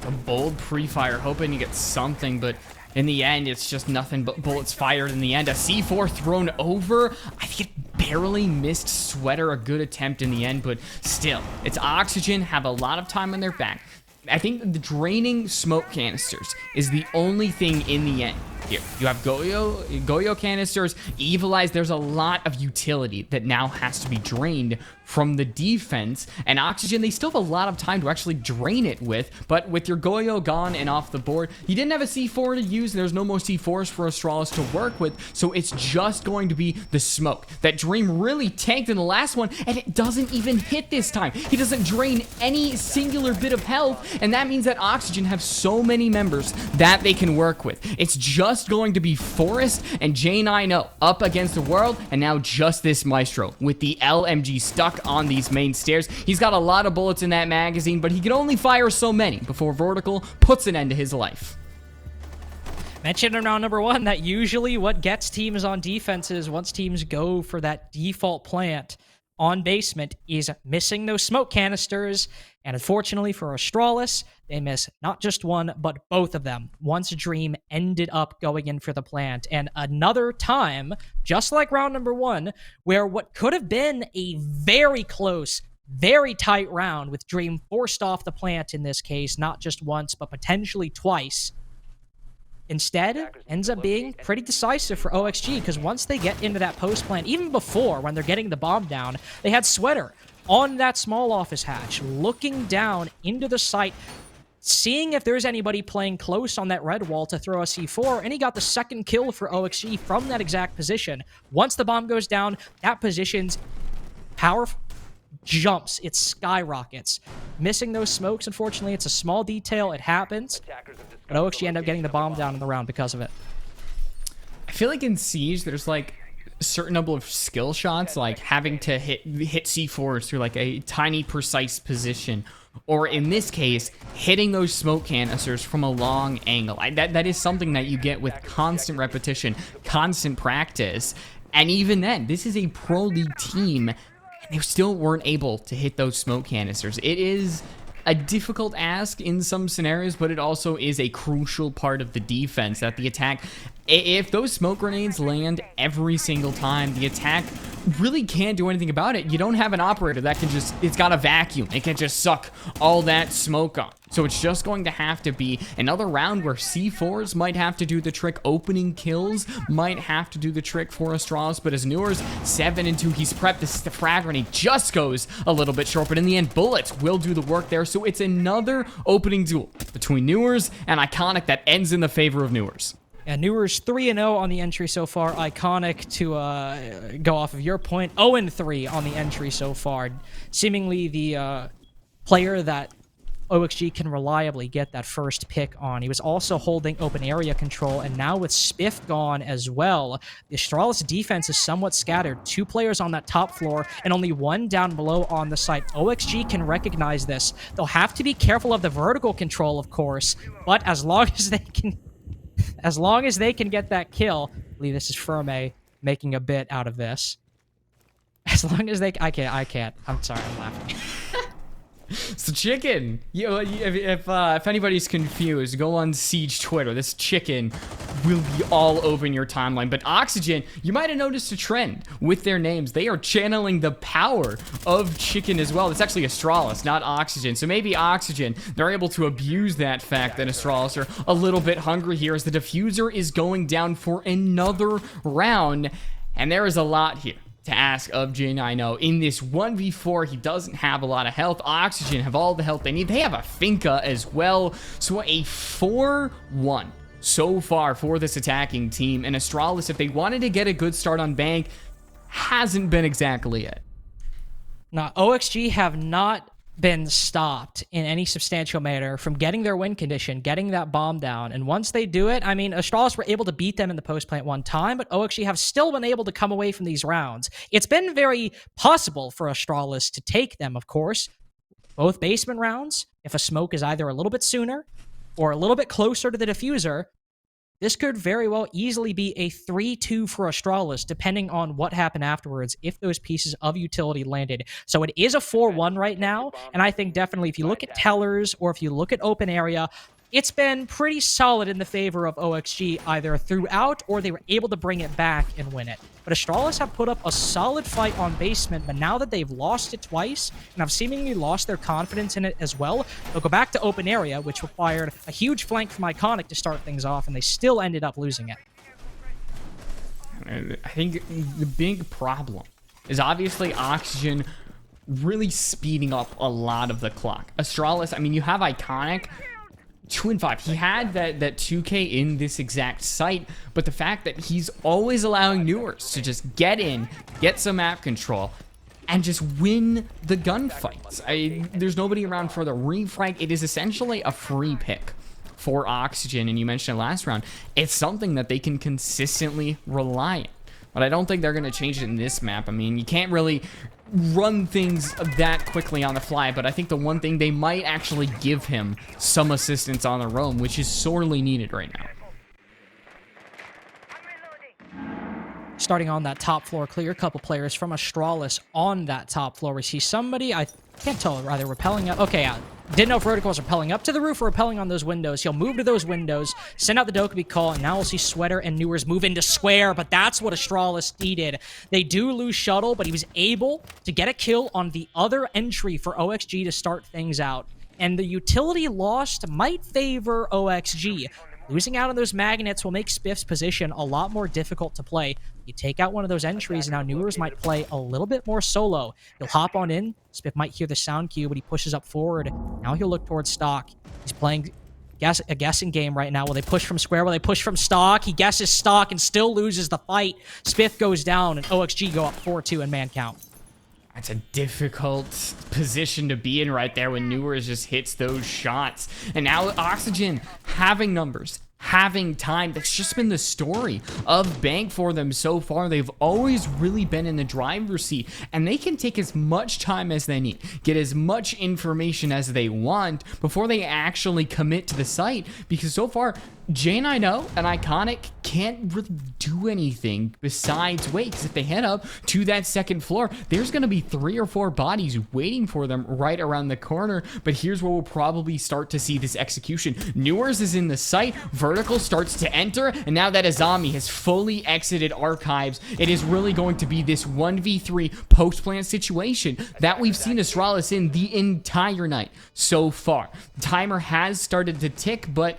A bold pre-fire, hoping to get something, but in the end, it's just nothing but bullets fired in the end. A C4 thrown over. I think it barely missed Sweater. A good attempt in the end, but still, it's Oxygen, have a lot of time on their back. I think the draining smoke canisters is the only thing in the end here. You have Goyo canisters, Evil Eyes. There's a lot of utility that now has to be drained from the defense, and Oxygen, they still have a lot of time to actually drain it with, but with your Goyo gone and off the board, you didn't have a C4 to use, and there's no more C4s for Astralis to work with, so it's just going to be the smoke. That Dream really tanked in the last one, and it doesn't even hit this time. He doesn't drain any singular bit of health, and that means that Oxygen have so many members that they can work with. It's just going to be Forrest and J9O up against the world, and now just this Maestro with the LMG stuck on these main stairs. He's got a lot of bullets in that magazine, but he can only fire so many before Vertical puts an end to his life. Mentioned in round number 1 that usually what gets teams on defenses once teams go for that default plant on basement is missing those smoke canisters, and unfortunately for Astralis, they miss not just one, but both of them once Dream ended up going in for the plant. And another time, just like round number 1, where what could have been a very close, very tight round with Dream forced off the plant in this case, not just once, but potentially twice, instead ends up being pretty decisive for OXG, because once they get into that post plant, even before when they're getting the bomb down, they had Sweater on that small office hatch, looking down into the site, seeing if there's anybody playing close on that red wall to throw a C4, and he got the second kill for OXG from that exact position. Once the bomb goes down, that position's power jumps, it skyrockets. Missing those smokes, unfortunately, it's a small detail, it happens, but OXG end up getting the bomb down in the round because of it. I feel like in Siege, there's like a certain number of skill shots, like having to hit C4s through like a tiny precise position, or in this case, hitting those smoke canisters from a long angle. That is something that you get with constant repetition, constant practice, and even then, this is a pro league team, and they still weren't able to hit those smoke canisters. It is a difficult ask in some scenarios, but it also is a crucial part of the defense that the attack, if those smoke grenades land every single time, the attack really can't do anything about it. You don't have an operator that can just, it's got a vacuum. It can just suck all that smoke up. So it's just going to have to be another round where C4s might have to do the trick. Opening kills might have to do the trick for Astralis, but as Newers 7-2, he's prepped. This is the frag grenade, just goes a little bit short, but in the end, bullets will do the work there. So it's another opening duel between Newers and Iconic that ends in the favor of Newers. And Newers 3-0 on the entry so far. Iconic, to go off of your point, 0-3 on the entry so far. Seemingly the player that OXG can reliably get that first pick on. He was also holding open area control, and now with Spiff gone as well, the Astralis defense is somewhat scattered. 2 players on that top floor and only 1 down below on the site. OXG can recognize this. They'll have to be careful of the vertical control, of course, but as long as they can get that kill, I believe this is Ferme making a bit out of this. As long as they, I can't. I'm sorry, I'm laughing. So Chicken, if anybody's confused, go on Siege Twitter. This Chicken will be all over in your timeline. But Oxygen, you might have noticed a trend with their names. They are channeling the power of chicken as well. It's actually Astralis, not Oxygen. So maybe Oxygen, they're able to abuse that fact that Astralis are a little bit hungry here as the diffuser is going down for another round. And there is a lot here to ask of Jin. I know in this 1v4 he doesn't have a lot of health. Oxygen have all the health they need. They have a Finka as well. So a 4-1 so far for this attacking team. And Astralis, if they wanted to get a good start on Bank, hasn't been exactly it. Now, OXG have not been stopped in any substantial manner from getting their win condition, getting that bomb down. And once they do it, I mean, Astralis were able to beat them in the post plant one time, but OXG have still been able to come away from these rounds. It's been very possible for Astralis to take them, of course, both basement rounds. If a smoke is either a little bit sooner or a little bit closer to the diffuser, this could very well easily be a 3-2 for Astralis, depending on what happened afterwards, if those pieces of utility landed. So it is a 4-1 right now, and I think definitely if you look at tellers or if you look at open area, it's been pretty solid in the favor of OXG, either throughout or they were able to bring it back and win it. But Astralis have put up a solid fight on basement, but now that they've lost it twice, and have seemingly lost their confidence in it as well, they'll go back to open area, which required a huge flank from Iconic to start things off, and they still ended up losing it. I think the big problem is obviously Oxygen really speeding up a lot of the clock. Astralis, I mean, you have Iconic, 2-5. He had that 2K in this exact site, but the fact that he's always allowing Newers to just get in, get some map control, and just win the gunfights. There's nobody around for the refrag. It is essentially a free pick for Oxygen, and you mentioned it last round. It's something that they can consistently rely on. But I don't think they're going to change it in this map. I mean, you can't really run things that quickly on the fly, but I think the one thing they might actually give him some assistance on the roam, which is sorely needed right now. Starting on that top floor, clear a couple players from Astralis on that top floor. We see somebody, I can't tell, are they rappelling up? Okay, didn't know if Vertical was rappelling up to the roof or rappelling on those windows. He'll move to those windows, send out the Dokkaebi call, and now we'll see Sweater and Newers move into square, but that's what Astralis needed. They do lose Shuttle, but he was able to get a kill on the other entry for OXG to start things out. And the utility lost might favor OXG. Losing out on those magnets will make Spiff's position a lot more difficult to play. You take out one of those entries, and now Newers might play a little bit more solo. He'll hop on in. Spiff might hear the sound cue, but he pushes up forward. Now he'll look towards Stock. He's playing a guessing game right now. Will they push from square? Will they push from Stock? He guesses Stock and still loses the fight. Spiff goes down, and OXG go up 4-2 in man count. That's a difficult position to be in right there when Newers just hits those shots. And now Oxygen having numbers, having time. That's just been the story of Bank for them so far. They've always really been in the driver's seat, and they can take as much time as they need, get as much information as they want before they actually commit to the site, because so far Jane, I know, and Iconic can't really do anything besides wait, because if they head up to that second floor, there's going to be 3 or 4 bodies waiting for them right around the corner. But here's where we'll probably start to see this execution. Newers is in the site, Vertical starts to enter, and now that Azami has fully exited Archives, it is really going to be this 1v3 post-plant situation that we've seen Astralis in the entire night so far. The timer has started to tick, but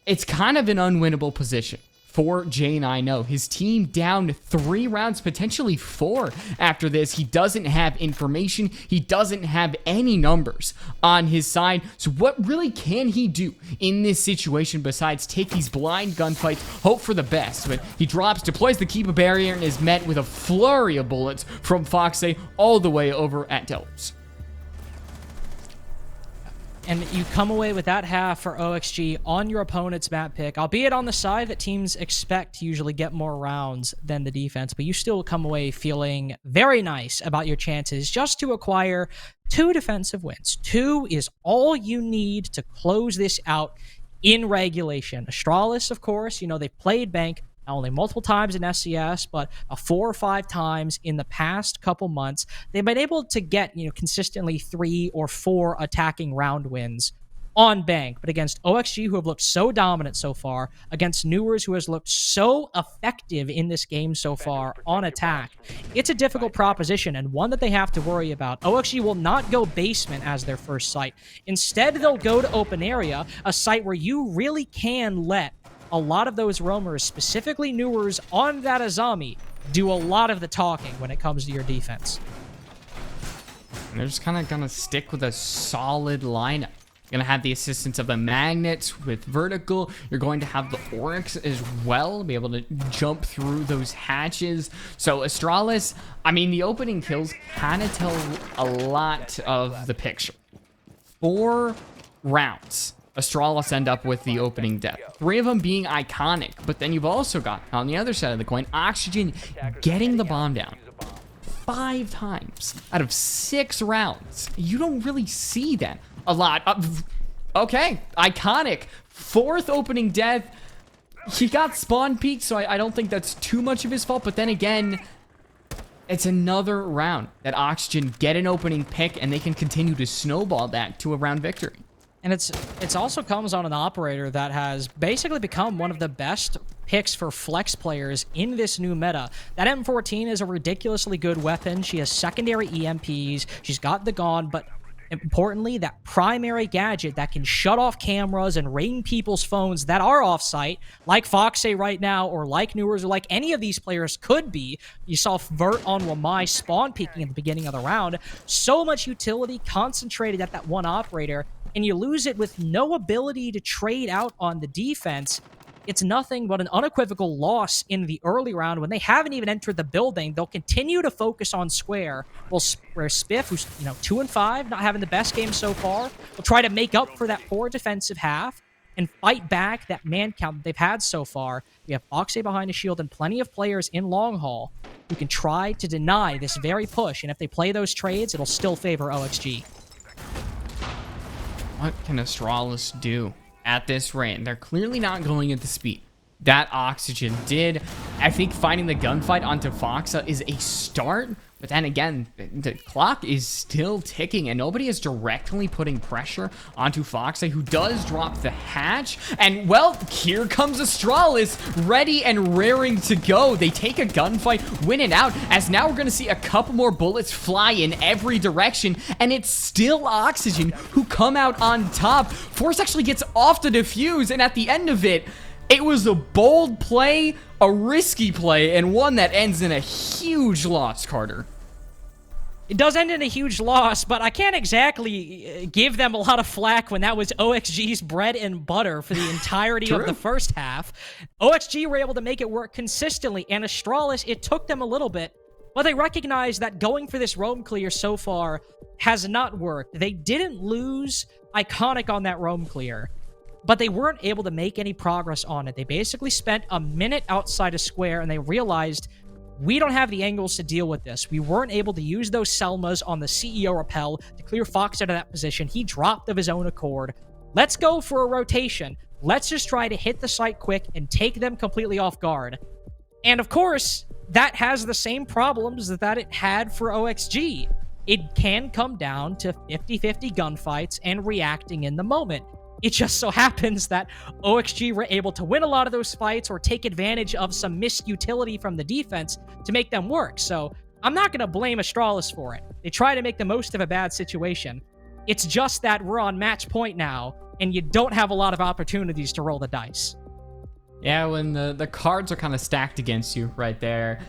it's kind of an unwinnable position for Jane. I know his team down 3 rounds, potentially 4 after this. He doesn't have information. He doesn't have any numbers on his side. So what really can he do in this situation besides take these blind gunfights, hope for the best? But he drops, deploys the Keep a Barrier, and is met with a flurry of bullets from Foxay all the way over at Delps. And you come away with that half for OXG on your opponent's map pick, albeit on the side that teams expect to usually get more rounds than the defense, but you still come away feeling very nice about your chances just to acquire 2 defensive wins. 2 is all you need to close this out in regulation. Astralis, of course, you know, they've played Bank not only multiple times in SCS, but 4 or 5 times in the past couple months. They've been able to get, you know, consistently 3 or 4 attacking round wins. on bank, but against OXG, who have looked so dominant so far, against Newers, who has looked so effective in this game so far on attack, it's a difficult proposition and one that they have to worry about. OXG will not go basement as their first site. Instead, they'll go to open area, a site where you really can let a lot of those roamers, specifically Newers on that Azami, do a lot of the talking when it comes to your defense. And they're just kind of going to stick with a solid lineup. You're going to have the assistance of the Magnets with Vertical. You're going to have the Oryx as well, be able to jump through those hatches. So Astralis, I mean, the opening kills kind of tell a lot of the picture. 4 rounds, Astralis end up with the opening death. 3 of them being iconic, but then you've also got, on the other side of the coin, Oxygen getting the bomb down 5 times out of 6 rounds. You don't really see that a lot. Okay, iconic. 4th opening death. He got spawn peaked, so I don't think that's too much of his fault, but then again, it's another round that Oxygen get an opening pick, and they can continue to snowball that to a round victory. And it's also comes on an operator that has basically become one of the best picks for flex players in this new meta. That M14 is a ridiculously good weapon. She has secondary EMPs. She's got the Gone, but importantly, that primary gadget that can shut off cameras and ring people's phones that are off-site, like Foxay right now, or like Newers, or like any of these players could be. You saw Vert on Wamai spawn peeking at the beginning of the round. So much utility concentrated at that one operator, and you lose it with no ability to trade out on the defense. It's nothing but an unequivocal loss in the early round when they haven't even entered the building. They'll continue to focus on Square, where Spiff, who's 2-5, not having the best game so far, will try to make up for that poor defensive half and fight back that man count that they've had so far. We have Foxay behind a shield and plenty of players in long haul who can try to deny this very push, and if they play those trades, it'll still favor OXG. What can Astralis do at this rate? They're clearly not going at the speed that Oxygen did. I think finding the gunfight onto Foxa is a start, but then again, the clock is still ticking, and nobody is directly putting pressure onto Foxa, who does drop the hatch. And, well, here comes Astralis, ready and raring to go. They take a gunfight, win it out, as now we're going to see a couple more bullets fly in every direction, and it's still Oxygen who come out on top. Force actually gets off the defuse, and at the end of it, it was a bold play, a risky play, and one that ends in a huge loss, Carter. It does end in a huge loss, but I can't exactly give them a lot of flack when that was OXG's bread and butter for the entirety of the first half. OXG were able to make it work consistently, and Astralis, it took them a little bit, but they recognized that going for this roam clear so far has not worked. They didn't lose Iconic on that roam clear, but they weren't able to make any progress on it. They basically spent a minute outside of Square, and they realized, we don't have the angles to deal with this. We weren't able to use those Selmas on the CEO rappel to clear Fox out of that position. He dropped of his own accord. Let's go for a rotation. Let's just try to hit the site quick and take them completely off guard. And of course, that has the same problems that it had for OXG. It can come down to 50-50 gunfights and reacting in the moment. It just so happens that OXG were able to win a lot of those fights or take advantage of some missed utility from the defense to make them work. So I'm not going to blame Astralis for it. They try to make the most of a bad situation. It's just that we're on match point now, and you don't have a lot of opportunities to roll the dice. Yeah, when the cards are kind of stacked against you right there,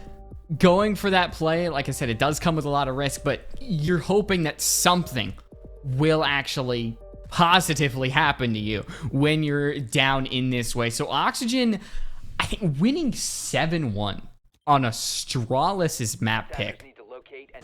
going for that play, like I said, it does come with a lot of risk, but you're hoping that something will actually positively happen to you when you're down in this way. So Oxygen, I think winning 7-1 on Astralis's map pick,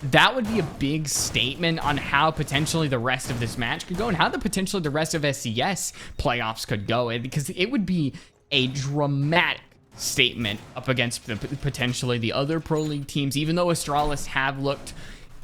that would be a big statement on how potentially the rest of this match could go and how potentially the rest of SCS playoffs could go, because it would be a dramatic statement up against potentially the other Pro League teams. Even though Astralis have looked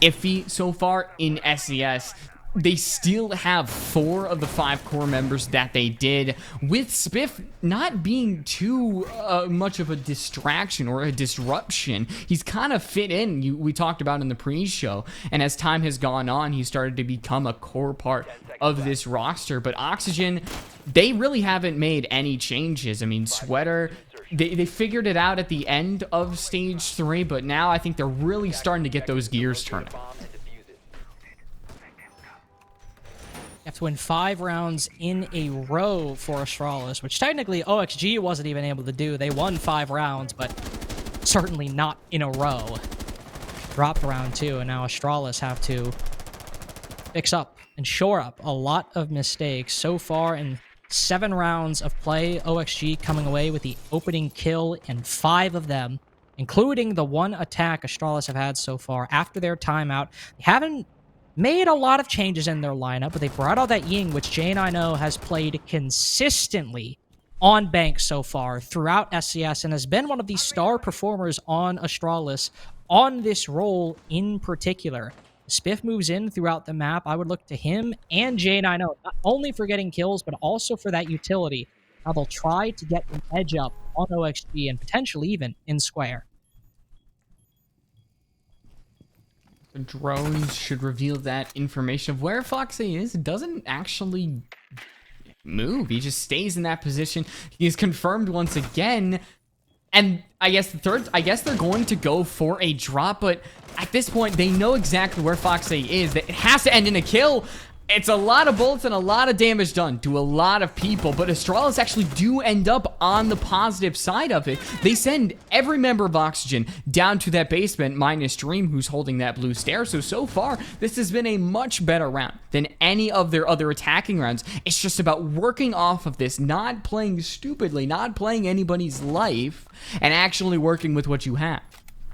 iffy so far in SCS, they still have 4 of the 5 core members that they did, with Spiff not being too much of a distraction or a disruption. He's kind of fit in, we talked about in the pre-show, and as time has gone on, he started to become a core part of this roster. But Oxygen, they really haven't made any changes. I mean, Sweater, they figured it out at the end of stage 3, but now I think they're really starting to get those gears turning. You have to win 5 rounds in a row for Astralis, which technically OXG wasn't even able to do. They won 5 rounds, but certainly not in a row. Dropped round 2, and now Astralis have to fix up and shore up a lot of mistakes. So far in 7 rounds of play, OXG coming away with the opening kill in 5 of them, including the 1 attack Astralis have had so far after their timeout. They haven't made a lot of changes in their lineup, but they brought out that Ying, which Jane I know has played consistently on Bank so far throughout SCS and has been one of the star performers on Astralis on this role in particular. Spiff moves in throughout the map. I would look to him and Jane I know, not only for getting kills, but also for that utility. Now they'll try to get an edge up on OXG and potentially even in Square. The drones should reveal that information of where Foxy is. It doesn't actually move. He just stays in that position. He's confirmed once again. And I guess they're going to go for a drop, but at this point, they know exactly where Foxy is. It has to end in a kill. It's a lot of bullets and a lot of damage done to a lot of people, but Astralis actually do end up on the positive side of it. They send every member of Oxygen down to that basement, minus Dream, who's holding that blue stair. So far, this has been a much better round than any of their other attacking rounds. It's just about working off of this, not playing stupidly, not playing anybody's life, and actually working with what you have.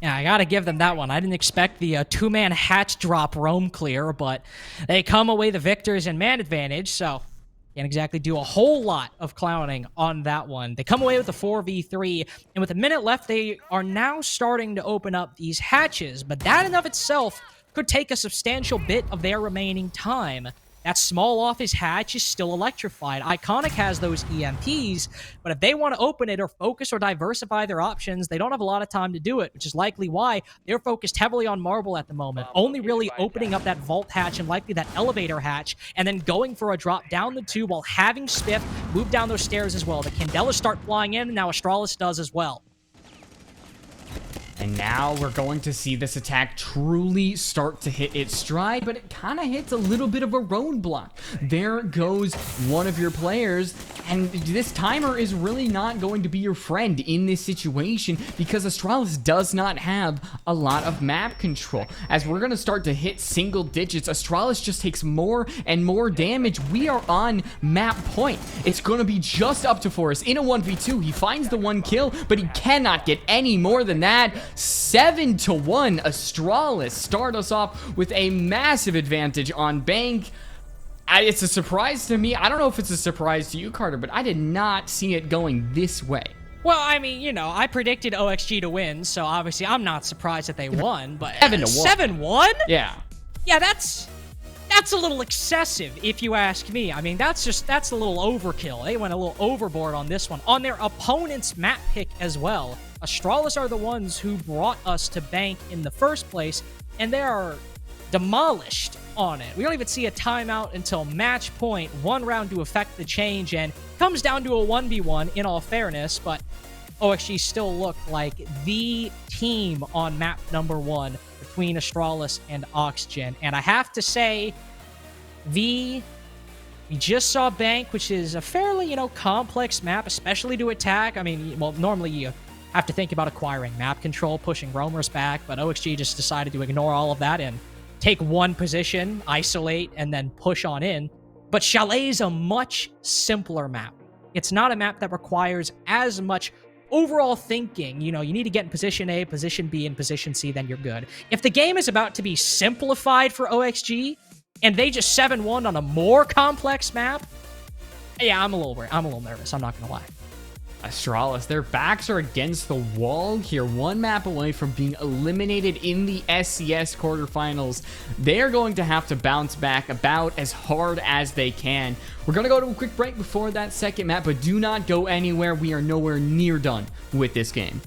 Yeah, I gotta give them that one. I didn't expect the 2-man hatch drop roam clear, but they come away the victors in man advantage, so can't exactly do a whole lot of clowning on that one. They come away with a 4v3, and with a minute left, they are now starting to open up these hatches, but that in of itself could take a substantial bit of their remaining time. That small office hatch is still electrified. Iconic has those EMPs, but if they want to open it or focus or diversify their options, they don't have a lot of time to do it, which is likely why they're focused heavily on Marble at the moment, only really opening up that vault hatch and likely that elevator hatch, and then going for a drop down the 2 while having Spiff move down those stairs as well. The Candelas start flying in, and now Astralis does as well. And now we're going to see this attack truly start to hit its stride, but it kind of hits a little bit of a roadblock. There goes one of your players, and this timer is really not going to be your friend in this situation because Astralis does not have a lot of map control. As we're going to start to hit single digits, Astralis just takes more and more damage. We are on map point. It's going to be just up to Forrest in a 1v2. He finds the 1 kill, but he cannot get any more than that. 7-1, Astralis start us off with a massive advantage on Bank. It's a surprise to me. I don't know if it's a surprise to you, Carter, but I did not see it going this way. Well, I mean, you know, I predicted OXG to win, so obviously I'm not surprised that they won, but 7-1. 7-1? Yeah. Yeah, that's a little excessive, if you ask me. I mean, that's a little overkill. They went a little overboard on this one. On their opponent's map pick as well. Astralis are the ones who brought us to Bank in the first place, and they are demolished on it. We don't even see a timeout until match point, 1 round to affect the change, and comes down to a 1v1 in all fairness, but OXG still look like the team on map number 1 between Astralis and Oxygen. And I have to say, we just saw Bank, which is a fairly, you know, complex map, especially to attack. I mean, well, normally you have to think about acquiring map control, pushing roamers back, but OXG just decided to ignore all of that and take 1 position, isolate, and then push on in. But Chalet is a much simpler map. It's not a map that requires as much overall thinking. You know, you need to get in position A, position B, and position C, then you're good. If the game is about to be simplified for OXG, and they just 7-1 on a more complex map, yeah, I'm a little nervous, I'm not gonna lie. Astralis, their backs are against the wall here, one map away from being eliminated in the SCS quarterfinals. They are going to have to bounce back about as hard as they can. We're going to go to a quick break before that second map, but do not go anywhere. We are nowhere near done with this game.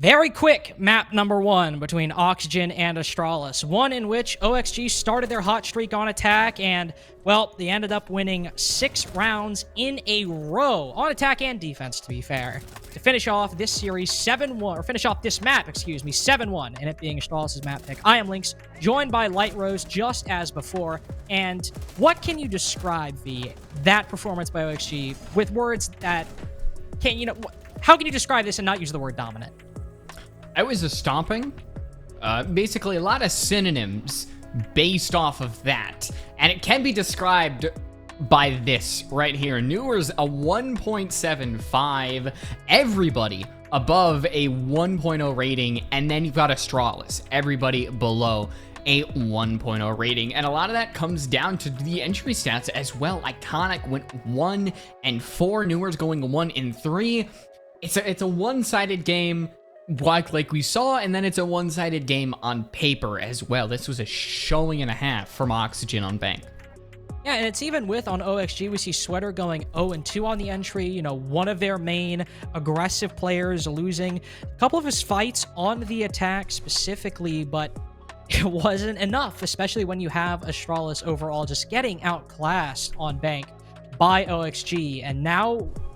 Very quick map number one between Oxygen and Astralis. One in which OXG started their hot streak on attack and, well, they ended up winning 6 rounds in a row. On attack and defense, to be fair. To finish off this series 7-1, or finish off this map, 7-1, and it being Astralis' map pick. I am Lynx, joined by Light Rose, just as before. And what can you describe, that performance by OXG with words that how can you describe this and not use the word dominant? It was a stomping. Basically, a lot of synonyms based off of that. And it can be described by this right here. Newer's a 1.75. Everybody above a 1.0 rating. And then you've got Astralis. Everybody below a 1.0 rating. And a lot of that comes down to the entry stats as well. Iconic went 1 and 4. Newer's going 1 and 3. It's a one-sided game. Like we saw, and then it's a one-sided game on paper as well. This was a showing and a half from Oxygen on Bank. Yeah, and it's even with on OXG, we see Sweater going 0-2 on the entry. You know, one of their main aggressive players losing a couple of his fights on the attack specifically, but it wasn't enough, especially when you have Astralis overall just getting outclassed on Bank by OXG. And now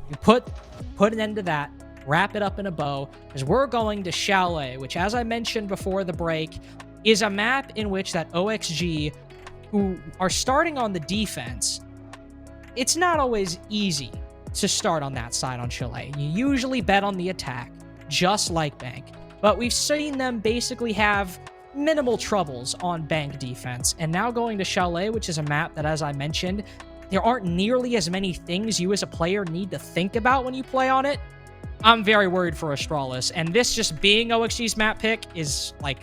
you put an end to that, wrap it up in a bow, because we're going to Chalet, which, as I mentioned before the break, is a map in which that OXG, who are starting on the defense, it's not always easy to start on that side on Chalet. You usually bet on the attack, just like Bank. But we've seen them basically have minimal troubles on Bank defense. And now going to Chalet, which is a map that, as I mentioned, there aren't nearly as many things you as a player need to think about when you play on it. I'm very worried for Astralis. And this just being OXG's map pick is like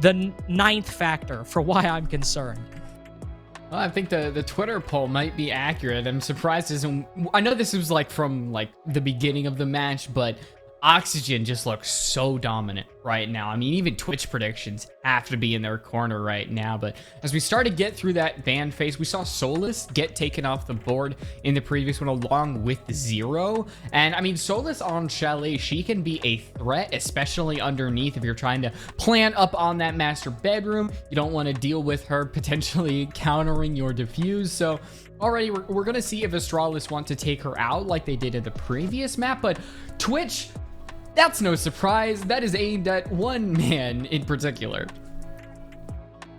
the 9th factor for why I'm concerned. Well, I think the Twitter poll might be accurate. I'm surprised I know this was like from like the beginning of the match, but Oxygen just looks so dominant right now. I mean, even Twitch predictions have to be in their corner right now. But as we start to get through that ban phase, we saw Solus get taken off the board in the previous one along with Zero. And I mean, Solus on Chalet, she can be a threat, especially underneath if you're trying to plant up on that master bedroom. You don't want to deal with her potentially countering your defuse. So already we're going to see if Astralis want to take her out like they did in the previous map. But Twitch, that's no surprise. That is aimed at one man in particular.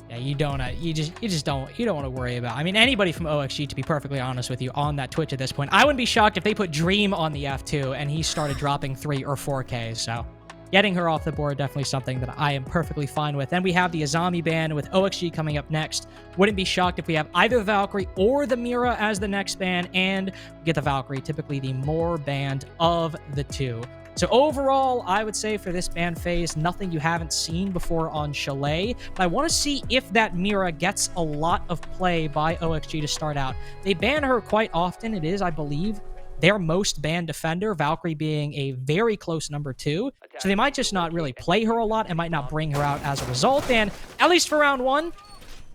Yeah, you don't want to worry about. I mean, anybody from OXG, to be perfectly honest with you, on that Twitch at this point, I wouldn't be shocked if they put Dream on the F2 and he started dropping 3 or 4Ks. So getting her off the board, definitely something that I am perfectly fine with. Then we have the Azami ban with OXG coming up next. Wouldn't be shocked if we have either the Valkyrie or the Mira as the next ban, and we get the Valkyrie, typically the more banned of the two. So overall, I would say for this ban phase, nothing you haven't seen before on Chalet. But I want to see if that Mira gets a lot of play by OXG to start out. They ban her quite often. It is, I believe, their most banned defender, Valkyrie being a very close number 2. So they might just not really play her a lot and might not bring her out as a result. And at least for round 1,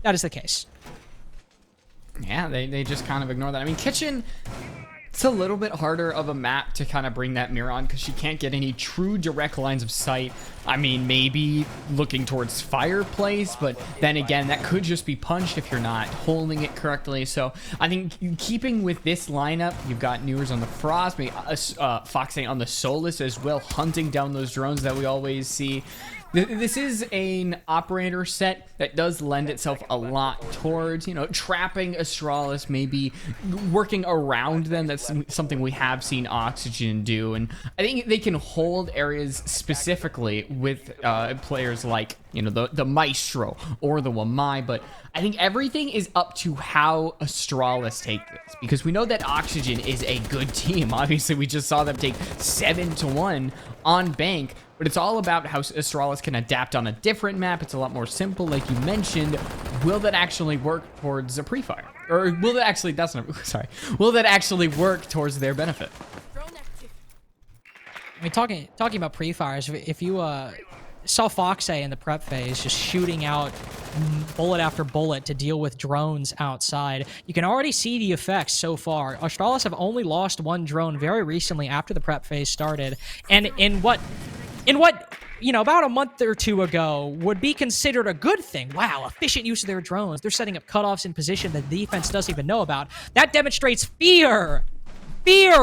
that is the case. Yeah, they just kind of ignore that. I mean, Kitchen, it's a little bit harder of a map to kind of bring that mirror on because she can't get any true direct lines of sight. I mean, maybe looking towards Fireplace, but then again, that could just be punched if you're not holding it correctly. So I think keeping with this lineup, you've got Newers on the Frost, maybe Foxy on the Solus as well, hunting down those drones that we always see. This is an operator set that does lend itself a lot towards, you know, trapping Astralis, maybe working around them. That's something we have seen Oxygen do. And I think they can hold areas specifically with players like, you know, the Maestro or the Wamai. But I think everything is up to how Astralis take this, because we know that Oxygen is a good team. Obviously, we just saw them take 7-1 on Bank. But it's all about how Astralis can adapt on a different map. It's a lot more simple, like you mentioned. Will that actually work towards a pre-fire? Or will that actually, will that actually work towards their benefit? I mean, talking about pre-fires, if you saw Foxay in the prep phase just shooting out bullet after bullet to deal with drones outside, you can already see the effects so far. Astralis have only lost 1 drone very recently after the prep phase started. And in what, you know, about a month or 2 ago would be considered a good thing. Wow, efficient use of their drones. They're setting up cutoffs in position that the defense doesn't even know about. That demonstrates fear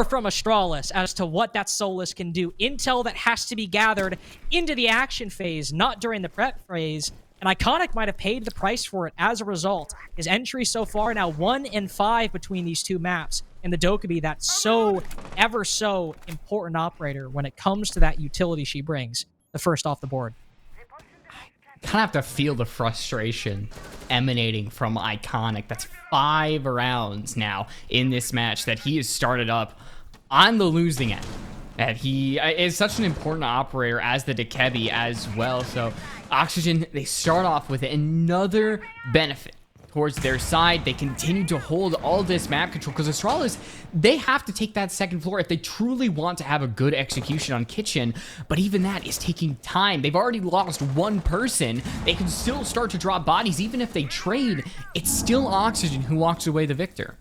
from Astralis as to what that Solus can do. Intel that has to be gathered into the action phase, not during the prep phase. And Iconic might have paid the price for it as a result. His entry so far now 1-5 between these 2 maps. And the Dokkaebi, that ever so important operator when it comes to that utility she brings, the first off the board. Kind of have to feel the frustration emanating from Iconic. That's 5 rounds now in this match that he has started up on the losing end. That he is such an important operator as the Dokkaebi as well. So Oxygen, they start off with another benefit towards their side. They continue to hold all this map control because Astralis, they have to take that second floor if they truly want to have a good execution on Kitchen, but even that is taking time. They've already lost one person. They can still start to drop bodies. Even if they trade, it's still Oxygen who walks away the victor.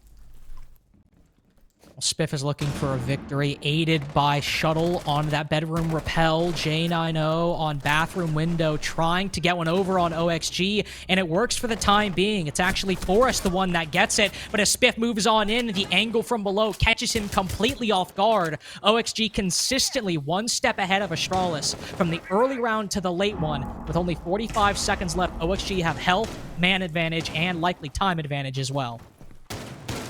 Spiff is looking for a victory, aided by Shuttle on that bedroom rappel. J90 on bathroom window, trying to get one over on OXG, and it works for the time being. It's actually Forrest the one that gets it, but as Spiff moves on in, the angle from below catches him completely off guard. OXG consistently one step ahead of Astralis from the early round to the late one. With only 45 seconds left, OXG have health, man advantage, and likely time advantage as well.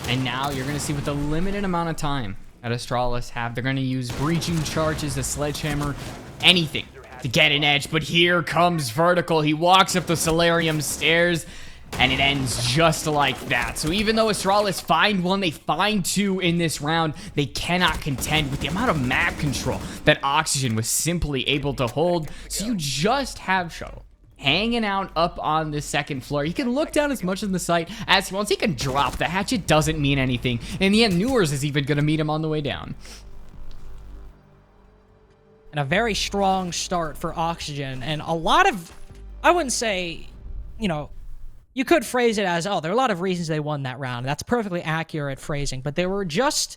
And now you're going to see with the limited amount of time that Astralis have, they're going to use breaching charges, a sledgehammer, anything to get an edge. But here comes Vertical. He walks up the Solarium stairs, and it ends just like that. So even though Astralis find one, they find two in this round, they cannot contend with the amount of map control that Oxygen was simply able to hold. So you just have Shuttle hanging out up on the second floor. He can look down as much in the site as he wants. He can drop the hatch. It doesn't mean anything. In the end, Newers is even going to meet him on the way down. And a very strong start for Oxygen. And a lot of, I wouldn't say, you know, you could phrase it as, oh, there are a lot of reasons they won that round. That's perfectly accurate phrasing. But there were just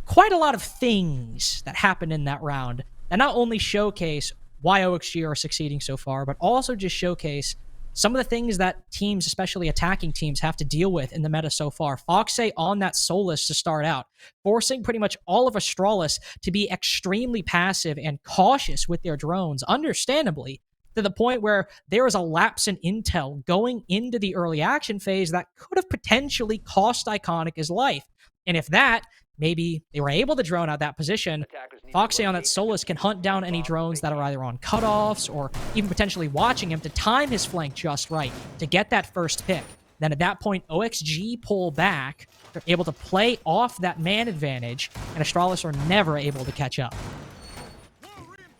quite a lot of things that happened in that round that not only showcase why OXG are succeeding so far, but also just showcase some of the things that teams, especially attacking teams, have to deal with in the meta so far. Foxay on that Solus to start out, forcing pretty much all of Astralis to be extremely passive and cautious with their drones, understandably, to the point where there is a lapse in intel going into the early action phase that could have potentially cost Iconic his life. And if that, maybe they were able to drone out that position, Foxay on that Solus can hunt down any drones that are either on cutoffs or even potentially watching him to time his flank just right to get that first pick. Then at that point, OXG pull back. They're able to play off that man advantage, and Astralis are never able to catch up.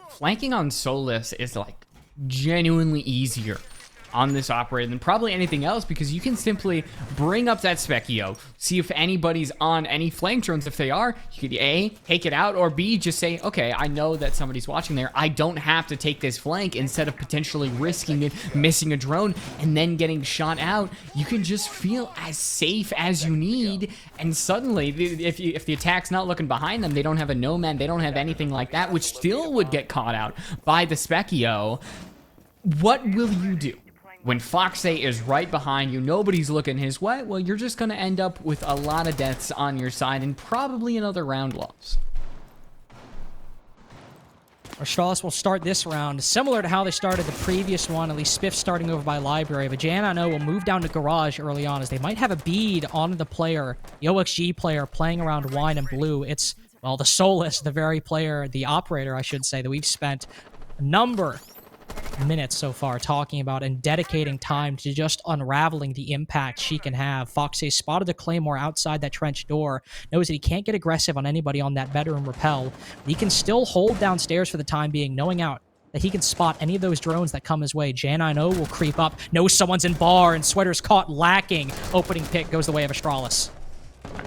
Flanking on Solus is like genuinely easier on this operator than probably anything else, because you can simply bring up that Specchio, see if anybody's on any flank drones. If they are, you could A, take it out, or B, just say, okay, I know that somebody's watching there. I don't have to take this flank, instead of potentially risking it, missing a drone, and then getting shot out. You can just feel as safe as you need, and suddenly, if the attack's not looking behind them, they don't have a no-man, they don't have anything like that, which still would get caught out by the Specchio. What will you do? When Foxay is right behind you, nobody's looking his way, well, you're just going to end up with a lot of deaths on your side and probably another round loss. Astralis will start this round similar to how they started the previous one, at least Spiff starting over by Library, but J90 will move down to Garage early on as they might have a bead on the player, the OXG player playing around Wine and Blue. It's, well, the Solus, the very player, the operator, I should say, that we've spent a number minutes so far talking about and dedicating time to just unraveling the impact she can have. Foxay spotted the Claymore outside that trench door, knows that he can't get aggressive on anybody on that bedroom rappel. He can still hold downstairs for the time being, knowing out that he can spot any of those drones that come his way. J90 will creep up, knows someone's in bar, and Sweater's caught lacking. Opening pick goes the way of Astralis.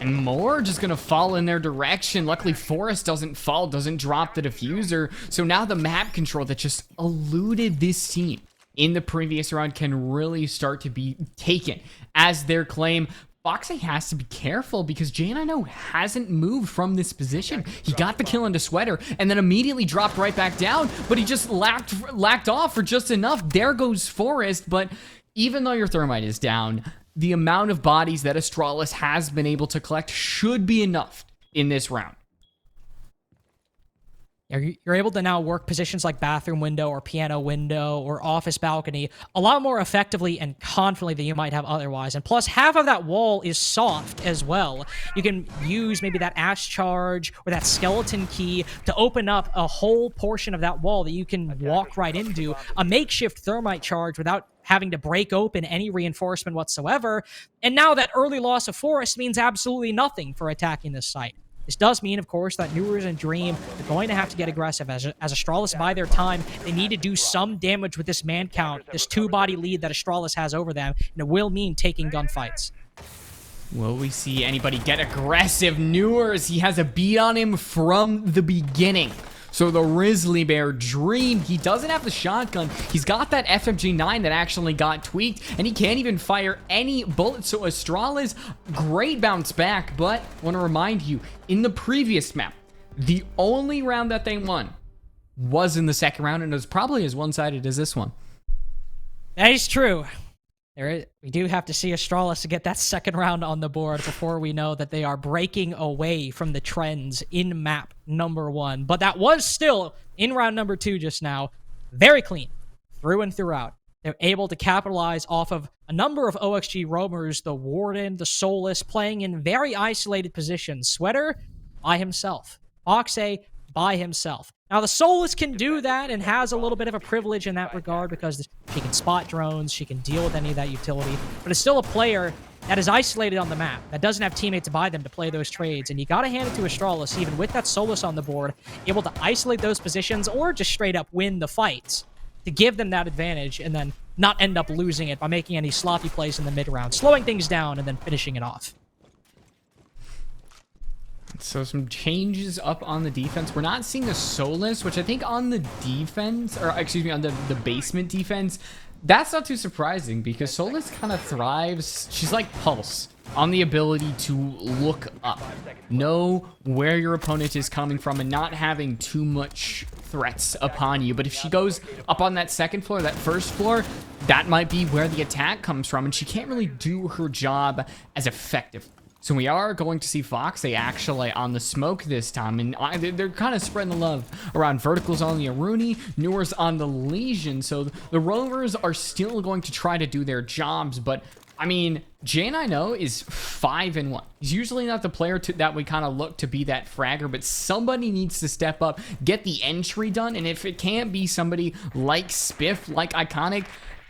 And more just gonna fall in their direction. Luckily, Forrest doesn't fall, doesn't drop the diffuser. So now the map control that just eluded this team in the previous round can really start to be taken as their claim. Foxay has to be careful because J90 hasn't moved from this position. He got the kill into Sweater and then immediately dropped right back down, but he just lacked off for just enough. There goes Forrest, but even though your Thermite is down, the amount of bodies that Astralis has been able to collect should be enough in this round. You're able to now work positions like bathroom window or piano window or office balcony a lot more effectively and confidently than you might have otherwise. And plus, half of that wall is soft as well. You can use maybe that ash charge or that skeleton key to open up a whole portion of that wall that you can walk right into. A makeshift thermite charge without having to break open any reinforcement whatsoever. And now that early loss of Forest means absolutely nothing for attacking this site. This does mean, of course, that Newers and Dream are going to have to get aggressive. As Astralis buy their time, they need to do some damage with this man count, this 2-body lead that Astralis has over them, and it will mean taking gunfights. Will we see anybody get aggressive? Newers, he has a beat on him from the beginning. So the Grizzly Bear Dream, he doesn't have the shotgun. He's got that FMG9 that actually got tweaked, and he can't even fire any bullets. So Astralis, great bounce back, but I want to remind you, in the previous map, the only round that they won was in the second round, and it was probably as one-sided as this one. That is true. We do have to see Astralis to get that second round on the board before we know that they are breaking away from the trends in map number 1. But that was still, in round number 2 just now, very clean through and throughout. They're able to capitalize off of a number of OXG roamers, the Warden, the Solus, playing in very isolated positions. Sweater by himself. Oxay by himself. Now, the Solus can do that and has a little bit of a privilege in that regard because she can spot drones, she can deal with any of that utility, but it's still a player that is isolated on the map, that doesn't have teammates by them to play those trades, and you gotta hand it to Astralis, even with that Solus on the board, able to isolate those positions or just straight up win the fights to give them that advantage and then not end up losing it by making any sloppy plays in the mid-round, slowing things down and then finishing it off. So some changes up on the defense. We're not seeing a Solus, which I think on the defense, or excuse me, on the basement defense, that's not too surprising because Solus kind of thrives. She's like Pulse on the ability to look up, know where your opponent is coming from, and not having too much threats upon you. But if she goes up on that second floor, that first floor, that might be where the attack comes from, and she can't really do her job as effectively. So we are going to see Foxy actually on the smoke this time, and they're kind of spreading the love around. Verticals on the Aruni, Newers on the Legion, so the Rovers are still going to try to do their jobs, but I mean, J9O is 5-1. He's usually not the player that we kind of look to be that fragger, but somebody needs to step up, get the entry done, and if it can't be somebody like Spiff, like Iconic,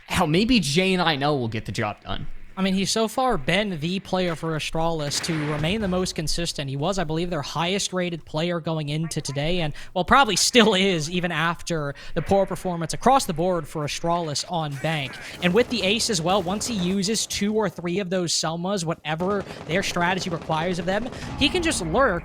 hell, maybe J9O will get the job done. I mean, he's so far been the player for Astralis to remain the most consistent. He was, I believe, their highest rated player going into today, and, well, probably still is even after the poor performance across the board for Astralis on Bank. And with the Ace as well, once he uses 2 or 3 of those Selmas, whatever their strategy requires of them, he can just lurk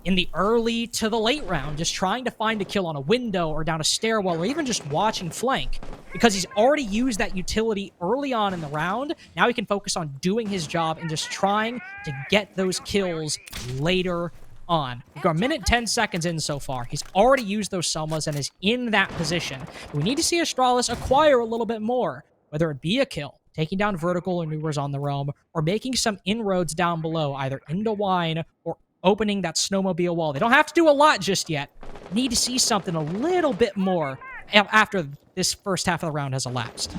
in the early to the late round, just trying to find a kill on a window or down a stairwell or even just watching flank. Because he's already used that utility early on in the round, now he can focus on doing his job and just trying to get those kills later on. We've got a minute 10 seconds in so far. He's already used those Selmas and is in that position. We need to see Astralis acquire a little bit more, whether it be a kill, taking down Vertical or Newers on the roam, or making some inroads down below, either into Wine or opening that snowmobile wall. They don't have to do a lot just yet. Need to see something a little bit more after this first half of the round has elapsed.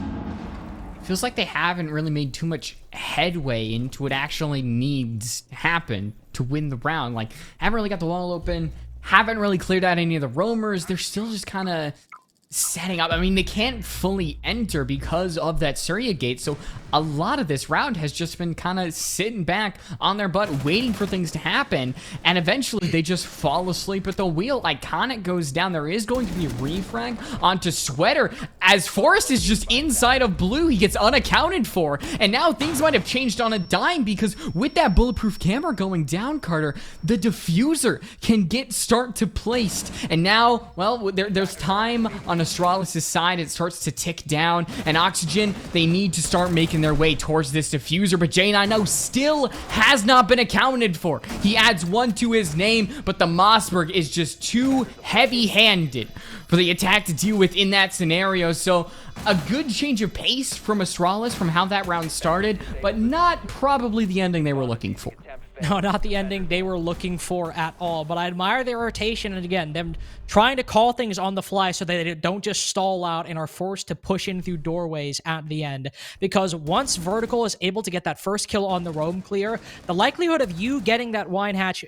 Feels like they haven't really made too much headway into what actually needs to happen to win the round. Like, haven't really got the wall open, haven't really cleared out any of the roamers. They're still just kind of setting up. I mean, they can't fully enter because of that Surya gate, so a lot of this round has just been kind of sitting back on their butt waiting for things to happen, and eventually they just fall asleep at the wheel. Iconic goes down. There is going to be a refrag onto Sweater as Forrest is just inside of blue. He gets unaccounted for, and now things might have changed on a dime because with that bulletproof camera going down, Carter, the diffuser can start to placed, and now, well, there's time on Astralis' side. It starts to tick down, and Oxygen, they need to start making their way towards this diffuser, but J9O still has not been accounted for. He adds 1 to his name, but the Mossberg is just too heavy-handed for the attack to deal with in that scenario. So a good change of pace from Astralis from how that round started, but not probably the ending they were looking for. No, not the ending they were looking for at all. But I admire their rotation, and again, them trying to call things on the fly so they don't just stall out and are forced to push in through doorways at the end. Because once Vertical is able to get that first kill on the roam clear, the likelihood of you getting that wine hatch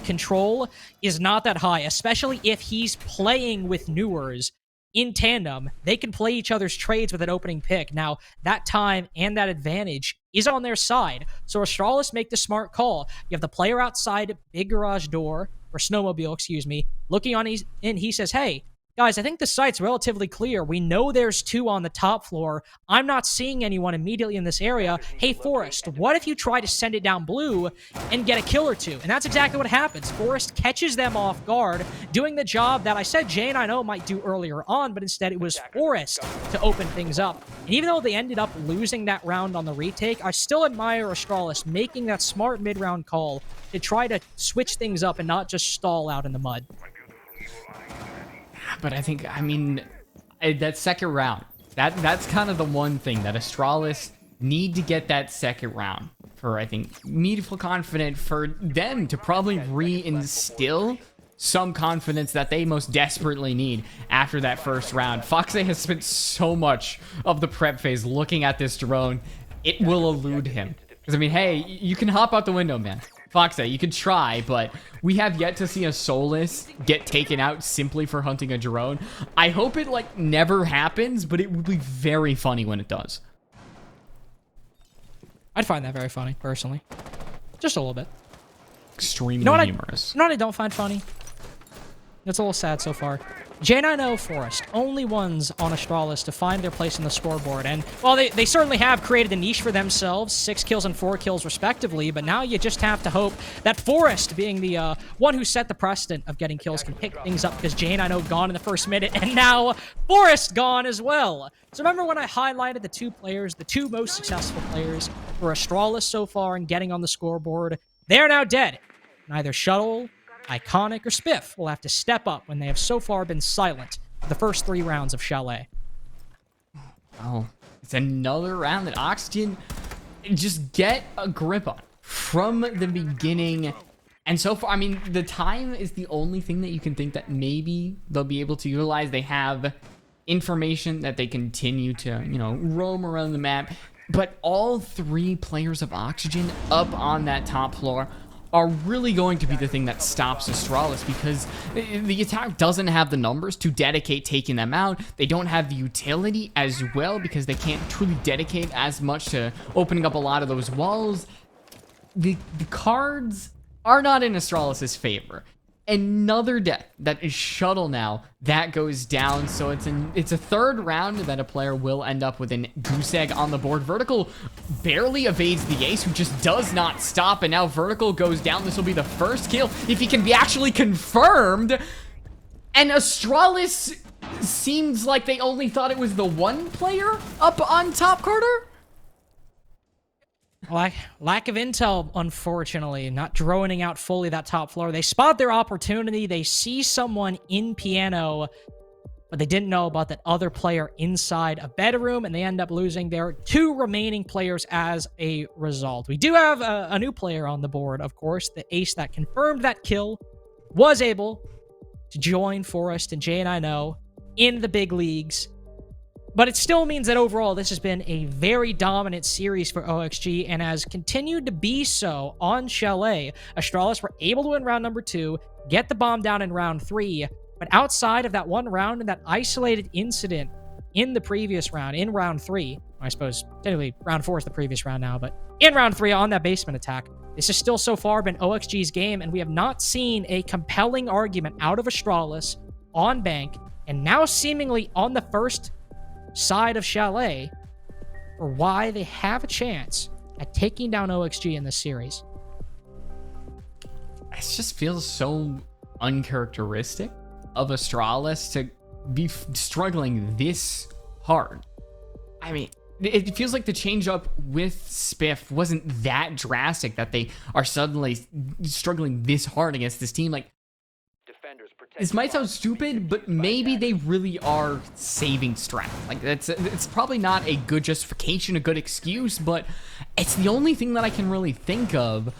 control is not that high, especially if he's playing with Newers in tandem, they can play each other's trades with an opening pick. Now, that time and that advantage is on their side. So Astralis make the smart call. You have the player outside big garage door, or snowmobile, excuse me, looking on in. He says, hey, guys, I think the site's relatively clear. We know there's 2 on the top floor. I'm not seeing anyone immediately in this area. Hey, Forrest, what if you try to send it down blue and get a kill or 2? And that's exactly what happens. Forrest catches them off guard, doing the job that I said Jane I know might do earlier on, but instead it was Forrest to open things up. And even though they ended up losing that round on the retake, I still admire Astralis making that smart mid-round call to try to switch things up and not just stall out in the mud. But I think, I mean, that second round, that's kind of the one thing that Astralis need to get that second round for, I think, me to feel confident, for them to probably reinstill some confidence that they most desperately need after that first round. Foxe has spent so much of the prep phase looking at this drone, it will elude him. Because, I mean, hey, you can hop out the window, man. Foxe, you could try, but we have yet to see a Solus get taken out simply for hunting a drone. I hope it, like, never happens, but it would be very funny when it does. I'd find that very funny, personally. Just a little bit. Extremely humorous. You know what I don't find funny? It's a little sad so far. J9O Forest, only ones on Astralis to find their place in the scoreboard. And, well, they certainly have created a niche for themselves, 6 kills and 4 kills respectively, but now you just have to hope that Forest, being the one who set the precedent of getting kills, can pick things up, because J9O gone in the first minute, and now Forest gone as well. So remember when I highlighted the 2 players, the 2 most successful players for Astralis so far in getting on the scoreboard? They are now dead. Neither Shuttle, Iconic, or Spiff will have to step up when they have so far been silent for the first 3 rounds of Chalet. Oh, it's another round that Oxygen just get a grip on from the beginning. And so far, I mean, the time is the only thing that you can think that maybe they'll be able to utilize. They have information that they continue to, you know, roam around the map. But all 3 players of Oxygen up on that top floor are really going to be the thing that stops Astralis, because the attack doesn't have the numbers to dedicate taking them out. They don't have the utility as well, because they can't truly dedicate as much to opening up a lot of those walls. The cards are not in Astralis's favor. Another death that is Shuttle now. That goes down, so it's a 3rd round that a player will end up with an goose egg on the board. Vertical barely evades the ace, who just does not stop, and now Vertical goes down. This will be the first kill, if he can be actually confirmed. And Astralis seems like they only thought it was the 1 player up on top, Carter? Lack of intel, unfortunately. Not droning out fully that top floor. They spot their opportunity. They see someone in piano, but they didn't know about that other player inside a bedroom, and they end up losing their 2 remaining players as a result. We do have a new player on the board, of course. The ace that confirmed that kill was able to join Forrest and J9O in the big leagues. But it still means that overall, this has been a very dominant series for OXG, and has continued to be so on Chalet. Astralis were able to win round number 2, get the bomb down in round 3, but outside of that 1 round and that isolated incident in the previous round, in round 3, I suppose technically round 4 is the previous round now, but in round 3 on that basement attack, this has still so far been OXG's game, and we have not seen a compelling argument out of Astralis on Bank, and now seemingly on the first side of Chalet, for why they have a chance at taking down OXG in this series. It just feels so uncharacteristic of Astralis to be struggling this hard. I mean, it feels like the change up with Spiff wasn't that drastic that they are suddenly struggling this hard against this team. Like, this might sound stupid, but maybe they really are saving strength. Like, it's probably not a good justification, a good excuse, but it's the only thing that I can really think of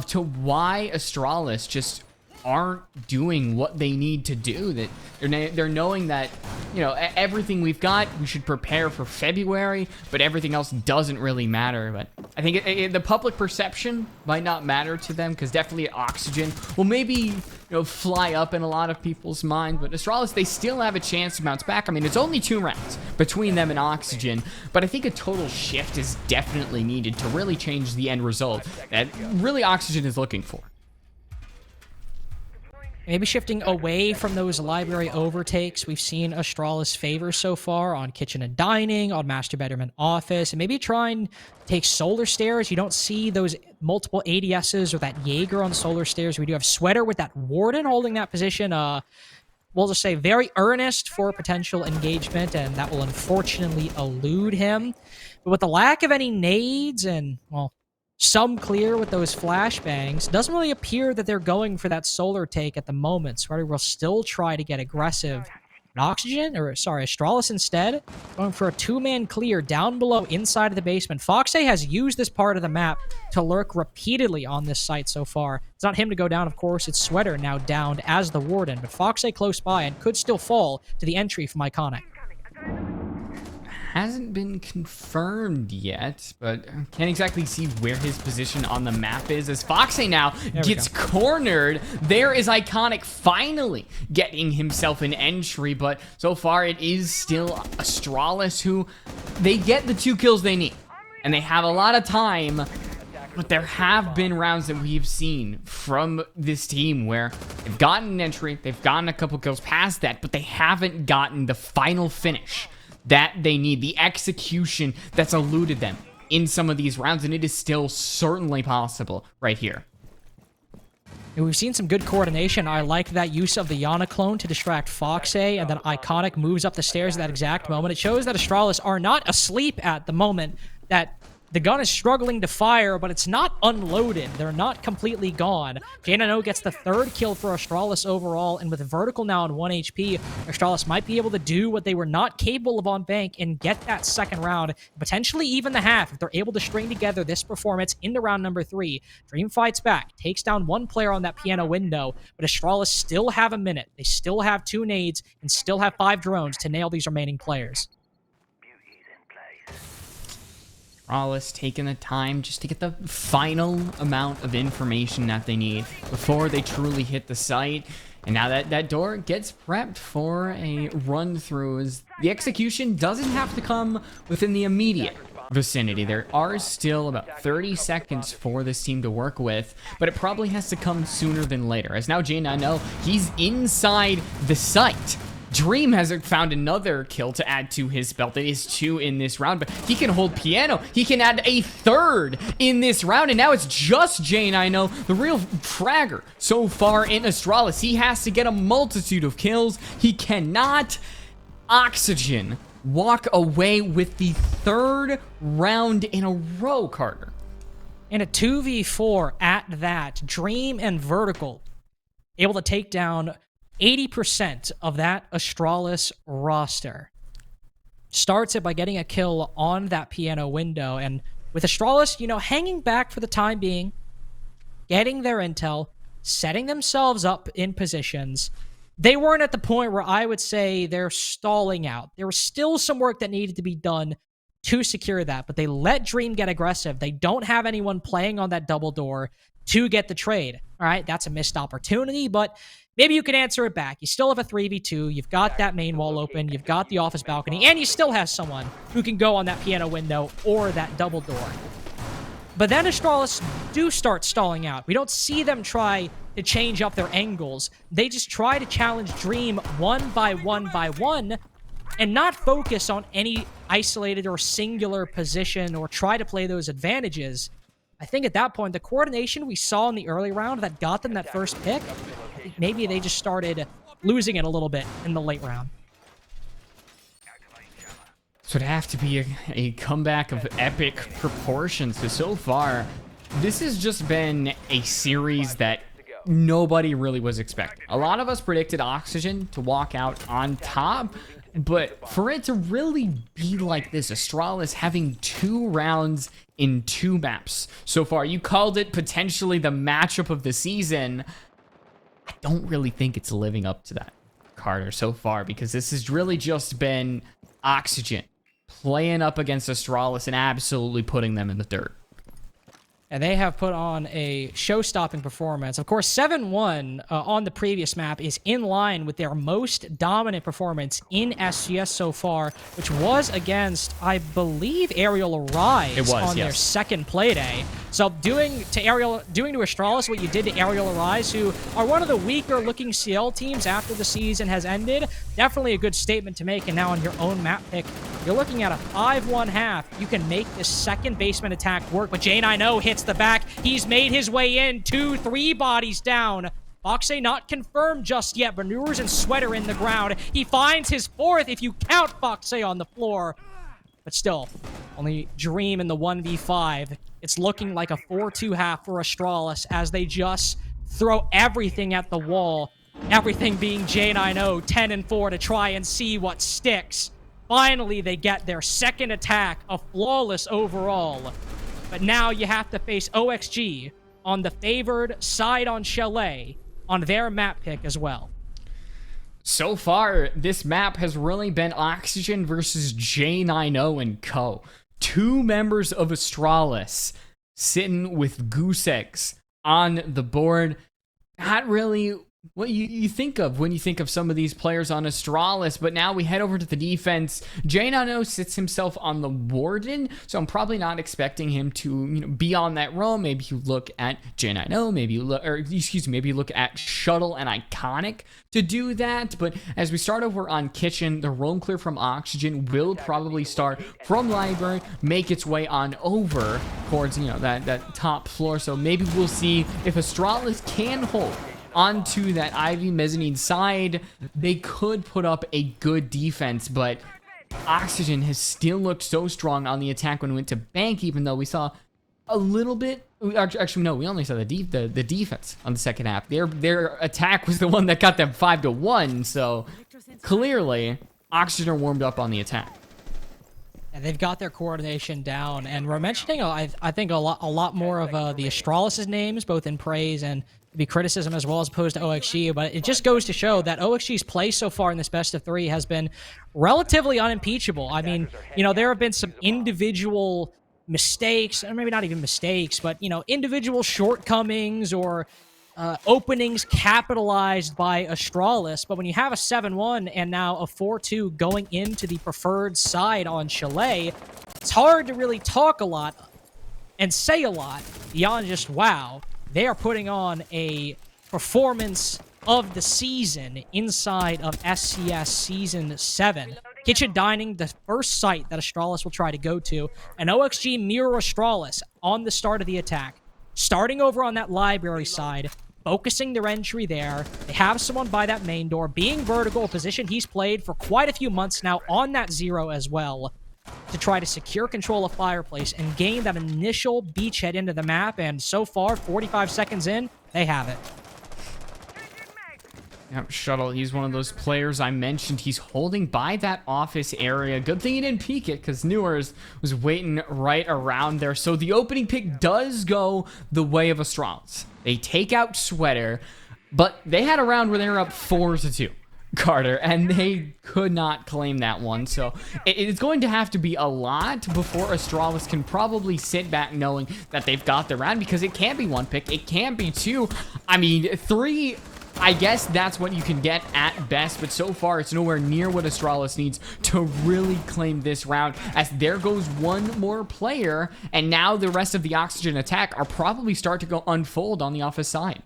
to why Astralis just aren't doing what they need to do. That they're knowing that, you know, everything we've got, we should prepare for February, but everything else doesn't really matter. But I think the public perception might not matter to them, because definitely Oxygen will maybe fly up in a lot of people's mind, but Astralis, they still have a chance to bounce back. I mean, it's only 2 rounds between them and Oxygen, but I think a total shift is definitely needed to really change the end result that really Oxygen is looking for. Maybe shifting away from those library overtakes we've seen Astralis favor so far on kitchen and dining, on master bedroom and office, and maybe try and take solar stairs. You don't see those multiple ADSs or that Jaeger on solar stairs. We do have Sweater with that Warden holding that position. We'll just say very earnest for potential engagement, and that will unfortunately elude him. But with the lack of any nades and, well, some clear with those flashbangs, doesn't really appear that they're going for that solar take at the moment. Sweater will still try to get aggressive. Astralis instead, going for a 2-man clear down below inside of the basement. Foxay has used this part of the map to lurk repeatedly on this site so far. It's not him to go down, of course. It's Sweater now downed as the Warden, but Foxay close by and could still fall to the entry from Iconic. Hasn't been confirmed yet, but can't exactly see where his position on the map is, as Foxay now gets cornered. There is Iconic finally getting himself an entry, but so far it is still Astralis who, they get the 2 kills they need, and they have a lot of time. But there have been rounds that we've seen from this team where they've gotten an entry, they've gotten a couple kills past that, but they haven't gotten the final finish that they need, the execution that's eluded them in some of these rounds, and it is still certainly possible right here. We've seen some good coordination. I like that use of the Yana clone to distract Foxay, and then Iconic moves up the stairs at that exact moment. It shows that Astralis are not asleep at the moment, that the gun is struggling to fire, but it's not unloaded. They're not completely gone. Jano gets the 3rd kill for Astralis overall, and with Vertical now on 1 HP, Astralis might be able to do what they were not capable of on Bank and get that 2nd round, potentially even the half, if they're able to string together this performance into round number 3. Dream fights back, takes down 1 player on that piano window, but Astralis still have a minute. They still have 2 nades and still have 5 drones to nail these remaining players. Astralis taking the time just to get the final amount of information that they need before they truly hit the site. And now that door gets prepped for a run-through, as the execution doesn't have to come within the immediate vicinity. There are still about 30 seconds for this team to work with, but it probably has to come sooner than later, as now J9O, he's inside the site. Dream has found another kill to add to his belt. It is 2 in this round, but he can hold piano. He can add a 3rd in this round, and now it's just J9O, the real fragger so far in Astralis. He has to get a multitude of kills. He cannot. Oxygen walk away with the 3rd round in a row, Carter. In a 2v4 at that, Dream and Vertical able to take down 80% of that Astralis roster. Starts it by getting a kill on that piano window, and with Astralis, hanging back for the time being, getting their intel, setting themselves up in positions, they weren't at the point where I would say they're stalling out. There was still some work that needed to be done to secure that, but they let Dream get aggressive. They don't have anyone playing on that double door to get the trade. All right, that's a missed opportunity, but maybe you can answer it back. You still have a 3v2. You've got that main wall open. You've got the office balcony, and you still have someone who can go on that piano window or that double door. But then Astralis do start stalling out. We don't see them try to change up their angles. They just try to challenge Dream 1 by 1 by 1 and not focus on any isolated or singular position or try to play those advantages. I think at that point, the coordination we saw in the early round that got them that first pick, maybe they just started losing it a little bit in the late round. So it'd have to be a comeback of epic proportions. So far, this has just been a series that nobody really was expecting. A lot of us predicted Oxygen to walk out on top, but for it to really be like this, Astralis having 2 rounds in 2 maps so far. You called it potentially the matchup of the season. I don't really think it's living up to that, Carter, so far, because this has really just been Oxygen playing up against Astralis and absolutely putting them in the dirt. And they have put on a show-stopping performance. Of course, 7-1 on the previous map is in line with their most dominant performance in SCS so far, which was against, I believe, Aerial Arise on their second playday. So doing to Astralis what you did to Aerial Arise, who are one of the weaker-looking CL teams after the season has ended, definitely a good statement to make. And now on your own map pick, you're looking at a 5-1 half. You can make this second basement attack work, but J9O hits the back. He's made his way in. 2-3 bodies down. Foxe not confirmed just yet. Manures and Sweater in the ground. He finds his fourth if you count Foxe on the floor. But still, only Dream in the 1v5. It's looking like a 4-2 half for Astralis as they just throw everything at the wall. Everything being J9O 10-4 to try and see what sticks. Finally, they get their second attack, a flawless overall. But now you have to face OXG on the favored side on Chalet on their map pick as well. So far, this map has really been Oxygen versus J9O and Co. Two members of Astralis sitting with goose eggs on the board. Not really what you think of when you think of some of these players on Astralis, but now we head over to the defense. J9O sits himself on the Warden, so I'm probably not expecting him to be on that row. Maybe you look at J9O, maybe you look at Shuttle and Iconic to do that. But as we start over on Kitchen, the roam clear from Oxygen will probably start from Library, make its way on over towards that top floor. So maybe we'll see if Astralis can hold onto that Ivy mezzanine side. They could put up a good defense, but Oxygen has still looked so strong on the attack when we went to Bank, even though we saw a little bit. Actually, no, we only saw the defense on the second half. Their attack was the one that got them 5-1, so clearly Oxygen are warmed up on the attack. And they've got their coordination down, and we're mentioning, I think, a lot more of the Astralis' names, both in praise and be criticism as well, as opposed to OXG, but it just goes to show that OXG's play so far in this best of three has been relatively unimpeachable. I mean, there have been some individual mistakes, or maybe not even mistakes, but, individual shortcomings or openings capitalized by Astralis. But when you have a 7-1 and now a 4-2 going into the preferred side on Chalet, it's hard to really talk a lot and say a lot beyond just, wow, they are putting on a performance of the season inside of SCS Season 7. Kitchen Dining, the first site that Astralis will try to go to, and OXG mirror Astralis on the start of the attack. Starting over on that library side, focusing their entry there. They have someone by that main door, being vertical, a position he's played for quite a few months now on that 0 as well, to try to secure control of Fireplace and gain that initial beachhead into the map. And so far, 45 seconds in, they have it. Yep, Shuttle, he's one of those players I mentioned. He's holding by that office area. Good thing he didn't peek it, because Newers was waiting right around there. So the opening pick does go the way of Astralis. They take out Sweater, but they had a round where they were up 4-2. Carter, and they could not claim that one. So it's going to have to be a lot before Astralis can probably sit back knowing that they've got the round, because it can't be one pick, it can't be two. I mean, 3, I guess that's what you can get at best, but so far it's nowhere near what Astralis needs to really claim this round, as there goes one more player, and now the rest of the Oxygen attack are probably start to go unfold on the office side.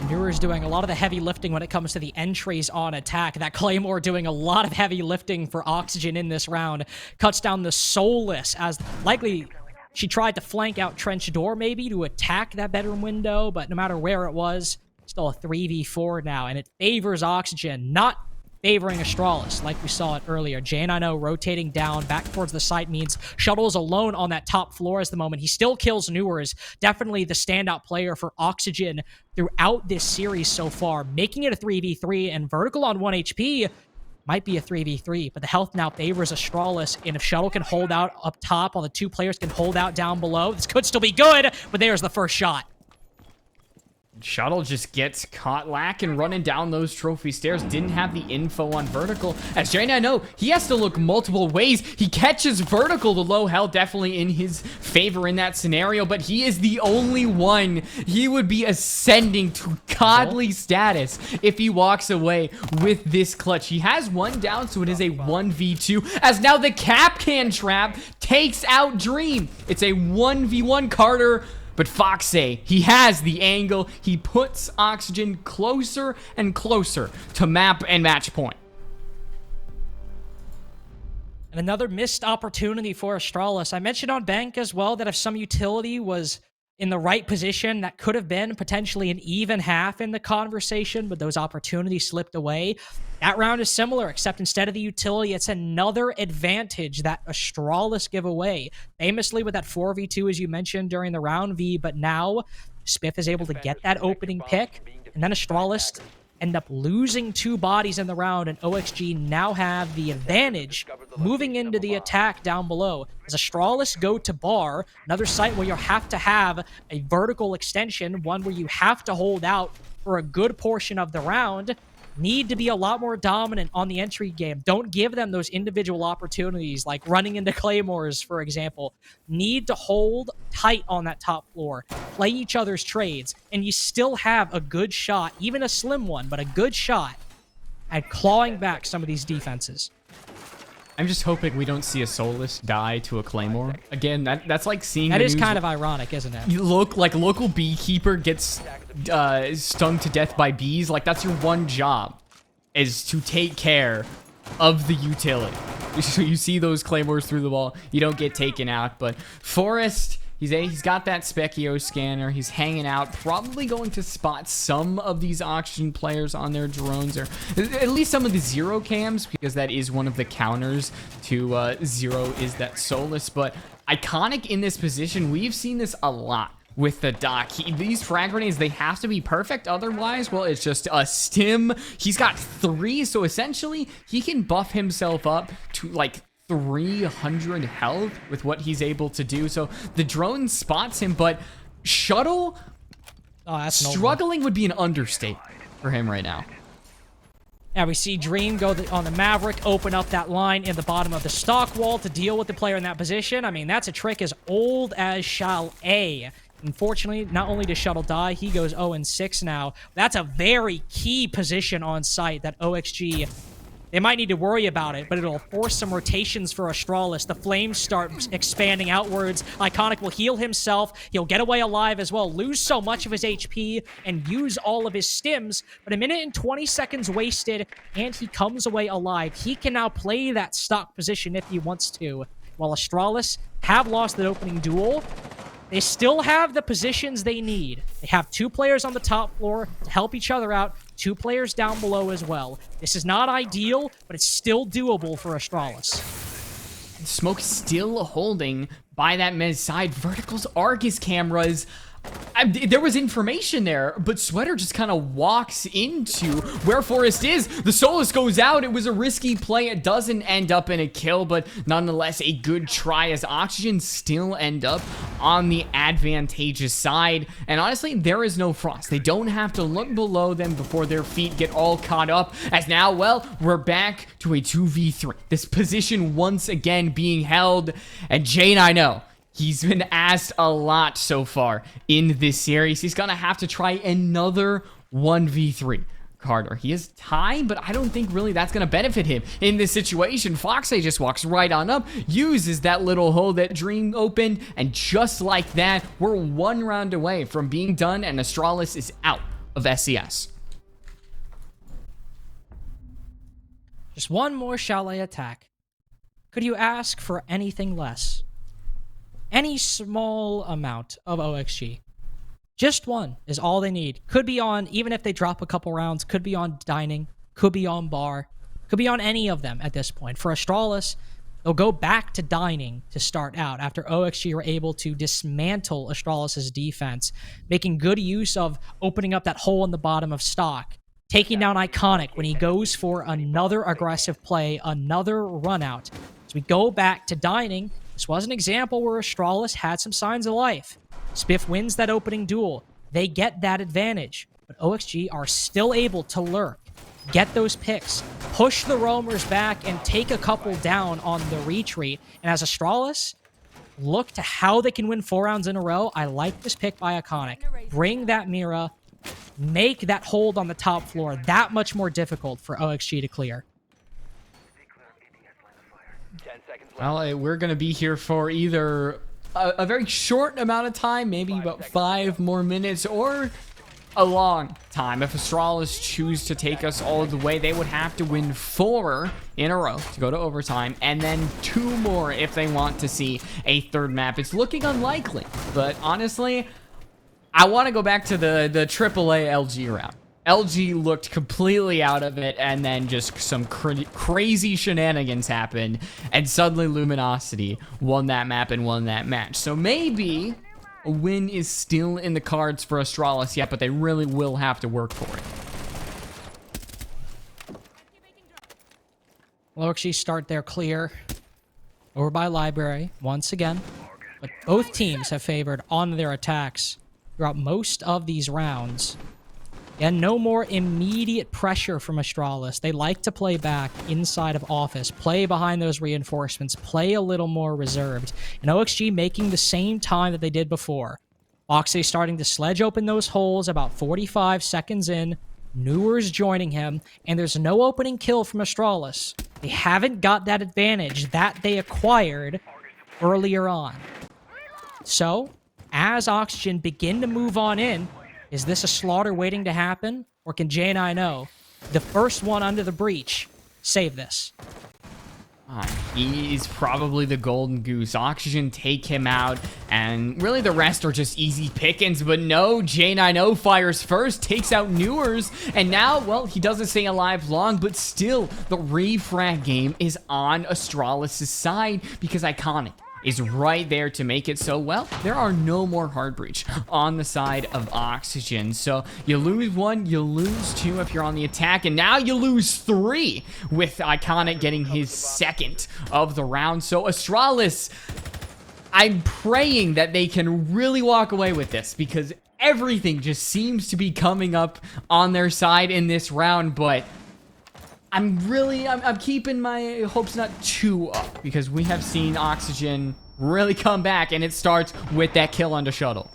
Newer's doing a lot of the heavy lifting when it comes to the entries on attack. That Claymore doing a lot of heavy lifting for Oxygen in this round. Cuts down the Soulless, as likely she tried to flank out Trench Door maybe to attack that bedroom window, but no matter where it was, still a 3v4 now, and it favors Oxygen, not favoring Astralis like we saw it earlier. J9O rotating down back towards the site means Shuttle is alone on that top floor at the moment. He still kills Newers, definitely the standout player for Oxygen throughout this series so far, making it a 3v3, and Vertical on 1 HP might be a 3v3, but the health now favors Astralis, and if Shuttle can hold out up top while the two players can hold out down below, this could still be good, but there's the first shot. Shuttle just gets caught lacking running down those trophy stairs. Didn't have the info on vertical. As Jaina know, he has to look multiple ways. He catches vertical. The low health definitely in his favor in that scenario, but he is the only one. He would be ascending to godly status if he walks away with this clutch. He has one down, so it is a 1v2. As now the cap can trap takes out Dream. It's a 1v1 Carter. But Foxy, he has the angle. He puts Oxygen closer and closer to map and match point. And another missed opportunity for Astralis. I mentioned on Bank as well that if some utility was in the right position, that could have been potentially an even half in the conversation, but those opportunities slipped away. That round is similar, except instead of the utility, it's another advantage that Astralis give away. Famously with that 4v2, as you mentioned, during the round V, but now Spiff is able to get that opening pick, and then Astralis end up losing 2 bodies in the round, and OXG now have the advantage moving into the attack down below. As Astralis go to bar, another site where you'll have to have a vertical extension, one where you have to hold out for a good portion of the round, need to be a lot more dominant on the entry game. Don't give them those individual opportunities like running into claymores, for example. Need to hold tight on that top floor, play each other's trades, and you still have a good shot, even a slim one, but a good shot at clawing back some of these defenses. I'm just hoping we don't see a Soulless die to a Claymore. Again, that's like seeing That the is news. kind of ironic, isn't it? You look like local beekeeper gets stung to death by bees. Like, that's your one job, is to take care of the utility. So you see those Claymores through the wall, you don't get taken out. But Forrest, he's got that Specchio scanner. He's hanging out, probably going to spot some of these Oxygen players on their drones, or at least some of the zero cams, because that is one of the counters to zero is that Soulless. But Iconic in this position, we've seen this a lot with the Doc. These frag grenades, they have to be perfect. Otherwise, well, it's just a stim. He's got 3, so essentially, he can buff himself up to like 300 health with what he's able to do. So the drone spots him, but Shuttle struggling would be an understatement for him right now. Yeah, we see Dream go on the Maverick, open up that line in the bottom of the stock wall to deal with the player in that position. I mean, that's a trick as old as Shall A. Unfortunately, not only does Shuttle die, he goes 0-6 now. That's a very key position on site that OXG, they might need to worry about it, but it'll force some rotations for Astralis. The flames start expanding outwards. Iconic will heal himself. He'll get away alive as well, lose so much of his HP, and use all of his stims. But 1 minute and 20 seconds wasted, and he comes away alive. He can now play that stock position if he wants to. While Astralis have lost the opening duel, they still have the positions they need. They have 2 players on the top floor to help each other out, 2 players down below as well. This is not ideal, but it's still doable for Astralis. Smoke still holding by that mez side. Vertical's Argus cameras. There was information there, but Sweater just kind of walks into where Forrest is. The Soulless goes out. It was a risky play. It doesn't end up in a kill, but nonetheless a good try as Oxygen still end up on the advantageous side. And honestly, there is no frost. They don't have to look below them before their feet get all caught up. As now, well, we're back to a 2v3. This position once again being held. And Jane, I know, he's been asked a lot so far in this series. He's going to have to try another 1v3. Carter, he is tied, but I don't think really that's going to benefit him in this situation. Foxy just walks right on up, uses that little hole that Dream opened, and just like that, we're 1 round away from being done, and Astralis is out of SCS. Just one more Chalet attack. Could you ask for anything less? Any small amount of OXG. Just one is all they need. Could be on, even if they drop a couple rounds, could be on Dining, could be on Bar, could be on any of them at this point. For Astralis, they'll go back to Dining to start out after OXG were able to dismantle Astralis' defense, making good use of opening up that hole in the bottom of stock, taking down Iconic when he goes for another aggressive play, another run out. So we go back to Dining. This was an example where Astralis had some signs of life. Spiff wins that opening duel. they get that advantage. But OXG are still able to lurk, get those picks, push the roamers back, and take a couple down on the retreat. And as Astralis look to how they can win 4 rounds in a row, I like this pick by Iconic. Bring that Mira, make that hold on the top floor that much more difficult for OXG to clear. Well, we're going to be here for either a very short amount of time, maybe about 5 more minutes, or a long time. If Astralis choose to take us all the way, they would have to win 4 in a row to go to overtime, and then 2 more if they want to see a 3rd map. It's looking unlikely, but honestly, I want to go back to the AAA LG round. LG looked completely out of it, and then just some crazy shenanigans happened, and suddenly Luminosity won that map and won that match. So maybe a win is still in the cards for Astralis yet, but they really will have to work for it. OXG start their clear over by Library once again, but both teams have favored on their attacks throughout most of these rounds. And no more immediate pressure from Astralis. They like to play back inside of Office, play behind those reinforcements, play a little more reserved. And OXG making the same time that they did before. Oxy starting to sledge open those holes about 45 seconds in. Newer's joining him, and there's no opening kill from Astralis. They haven't got that advantage that they acquired earlier on. So, as Oxygen begin to move on in, is this a slaughter waiting to happen? Or can J9O, the first one under the breach, save this? He's probably the golden goose. Oxygen take him out, and really the rest are just easy pickings. But no, J9O fires first, takes out Newers, and now, well, he doesn't stay alive long, but still, the refrag game is on Astralis' side because Iconic is right there to make it so. Well, there are no more hard breach on the side of Oxygen. So you lose 1, you lose 2 if you're on the attack, and now you lose 3 with Iconic getting his 2nd of the round. So Astralis, I'm praying that they can really walk away with this because everything just seems to be coming up on their side in this round, but I'm keeping my hopes not too up because we have seen Oxygen really come back, and it starts with that kill on the shuttle.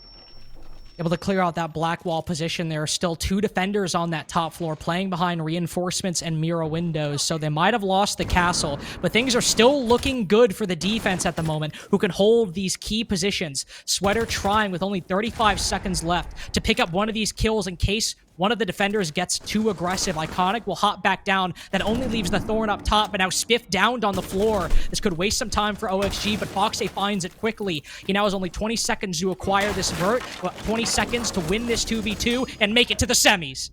Able to clear out that black wall position. There are still 2 defenders on that top floor playing behind reinforcements and Mira windows, so they might have lost the castle, but things are still looking good for the defense at the moment, who can hold these key positions. Sweater trying with only 35 seconds left to pick up one of these kills in case one of the defenders gets too aggressive. Iconic will hop back down. That only leaves the Thorn up top, but now Spiff downed on the floor. This could waste some time for OXG, but Foxay finds it quickly. He now has only 20 seconds to acquire this vert, but 20 seconds to win this 2v2 and make it to the semis.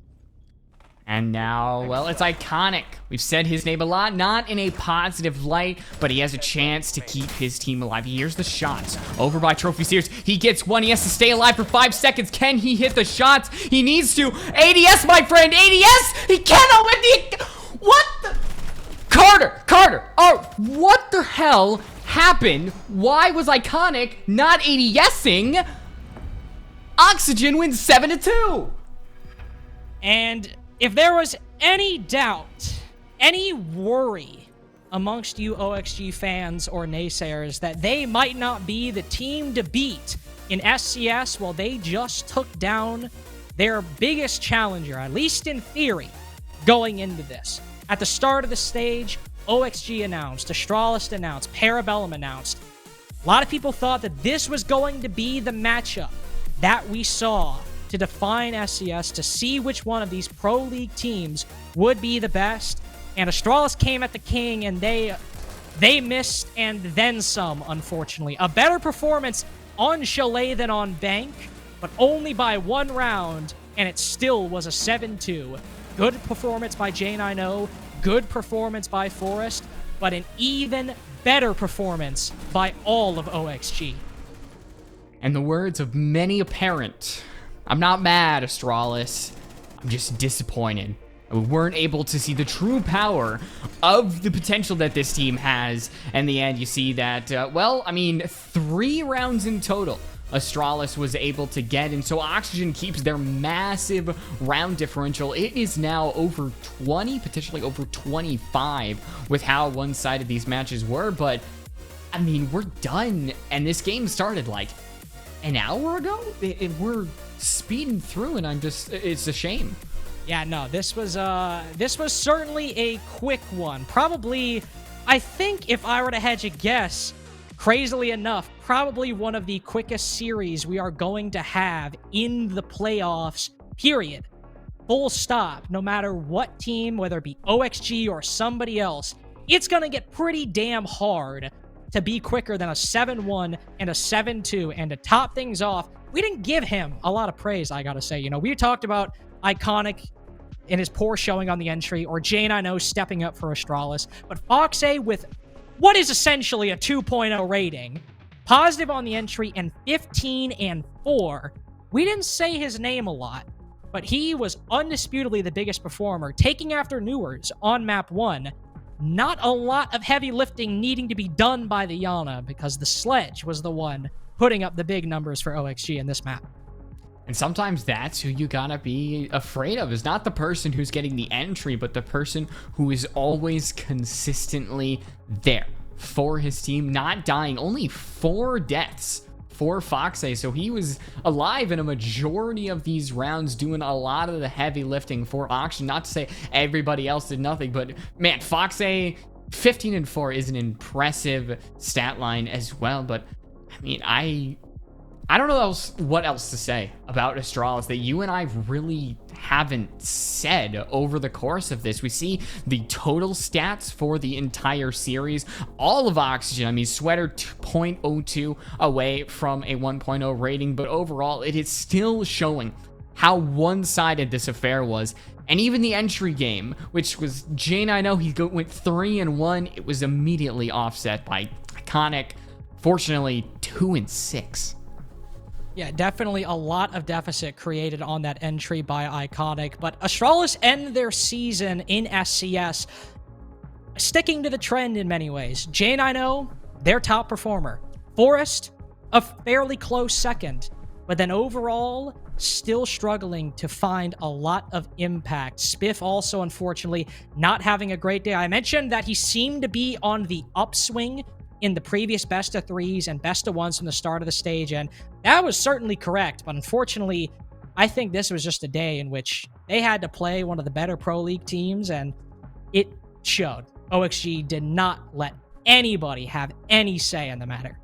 And now, well, it's Iconic. We've said his name a lot, not in a positive light, but he has a chance to keep his team alive. Here's the shots over by Trophy Sears. He gets 1. He has to stay alive for 5 seconds. Can he hit the shots? He needs to. ADS, my friend, ADS! He cannot win the... What the... Carter! Oh, what the hell happened? Why was Iconic not ADSing? Oxygen wins 7-2. And if there was any doubt, any worry amongst you OXG fans or naysayers that they might not be the team to beat in SCS, well, they just took down their biggest challenger, at least in theory, going into this. At the start of the stage, OXG announced, Astralis announced, Parabellum announced. A lot of people thought that this was going to be the matchup that we saw to define SCS, to see which one of these Pro League teams would be the best. And Astralis came at the king, and they missed and then some, unfortunately. A better performance on Chalet than on Bank, but only by 1 round, and it still was a 7-2. Good performance by J9O, good performance by Forest, but an even better performance by all of OXG. In the words of many a parent, I'm not mad, Astralis. I'm just disappointed. We weren't able to see the true power of the potential that this team has. In the end, you see that, well, I mean, 3 rounds in total Astralis was able to get. And so Oxygen keeps their massive round differential. It is now over 20, potentially over 25 with how one-sided these matches were. But I mean, we're done. And this game started like an hour ago. We're speeding through, and it's a shame. Yeah, no, this was certainly a quick one. Probably, I think if I were to hedge a guess, crazily enough, probably one of the quickest series we are going to have in the playoffs, period. Full stop. No matter what team, whether it be OXG or somebody else, it's going to get pretty damn hard to be quicker than a 7-1 and a 7-2. And to top things off, we didn't give him a lot of praise, I gotta say. You know, we talked about Iconic in his poor showing on the entry, or Jane I know stepping up for Astralis, but Foxay with what is essentially a 2.0 rating, positive on the entry, and 15-4. We didn't say his name a lot, but he was undisputably the biggest performer, taking after Newers on map 1. Not a lot of heavy lifting needing to be done by the Yana, because the Sledge was the one putting up the big numbers for OXG in this map. And sometimes that's who you gotta be afraid of, is not the person who's getting the entry, but the person who is always consistently there for his team, not dying. Only 4 deaths for Foxay, so he was alive in a majority of these rounds, doing a lot of the heavy lifting for Oxygen. Not to say everybody else did nothing, but man, Foxay 15-4 is an impressive stat line as well. But I mean, I don't know what else to say about Astralis that you and I really haven't said over the course of this. We see the total stats for the entire series. All of Oxygen, I mean, Sweater 0.02 away from a 1.0 rating, but overall, it is still showing how one-sided this affair was. And even the entry game, which was Jane I know, he went 3-1. It was immediately offset by Iconic, fortunately 2-6. Yeah, definitely a lot of deficit created on that entry by Iconic, but Astralis end their season in SCS, sticking to the trend in many ways. Jane I know, their top performer. Forest, a fairly close second, but then overall, still struggling to find a lot of impact. Spiff also, unfortunately, not having a great day. I mentioned that he seemed to be on the upswing in the previous best of 3s and best of 1s from the start of the stage, and that was certainly correct, but unfortunately, I think this was just a day in which they had to play one of the better Pro League teams, and it showed. OXG did not let anybody have any say in the matter.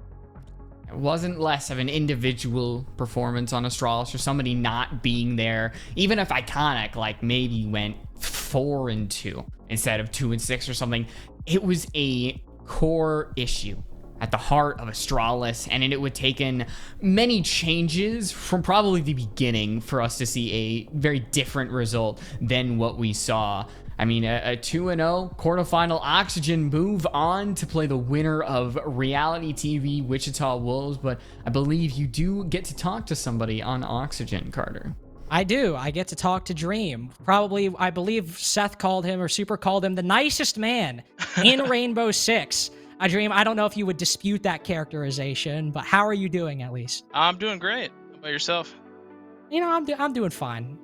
It wasn't less of an individual performance on Astralis or somebody not being there. Even if Iconic, like, maybe went 4-2 instead of 2-6 or something, it was a core issue at the heart of Astralis, and it would taken many changes from probably the beginning for us to see a very different result than what we saw. I mean, a 2-0 quarterfinal. Oxygen move on to play the winner of Reality TV Wichita Wolves, but I believe you do get to talk to somebody on Oxygen, Carter. I do. I get to talk to Dream. Probably, I believe Seth called him, or Super called him, the nicest man in Rainbow Six. Dream, I don't know if you would dispute that characterization, but how are you doing at least? I'm doing great. How about yourself? You know, I'm doing fine.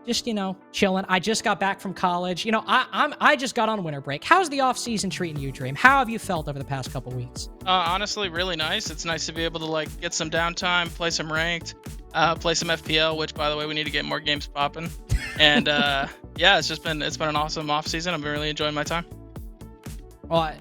Just, you know, chilling. I just got back from college. You know, I just got on winter break. How's the off season treating you, Dream? How have you felt over the past couple weeks? Honestly, really nice. It's nice to be able to like get some downtime, play some ranked, play some FPL, which by the way we need to get more games popping. And yeah, it's been an awesome off season. I've been really enjoying my time. Well,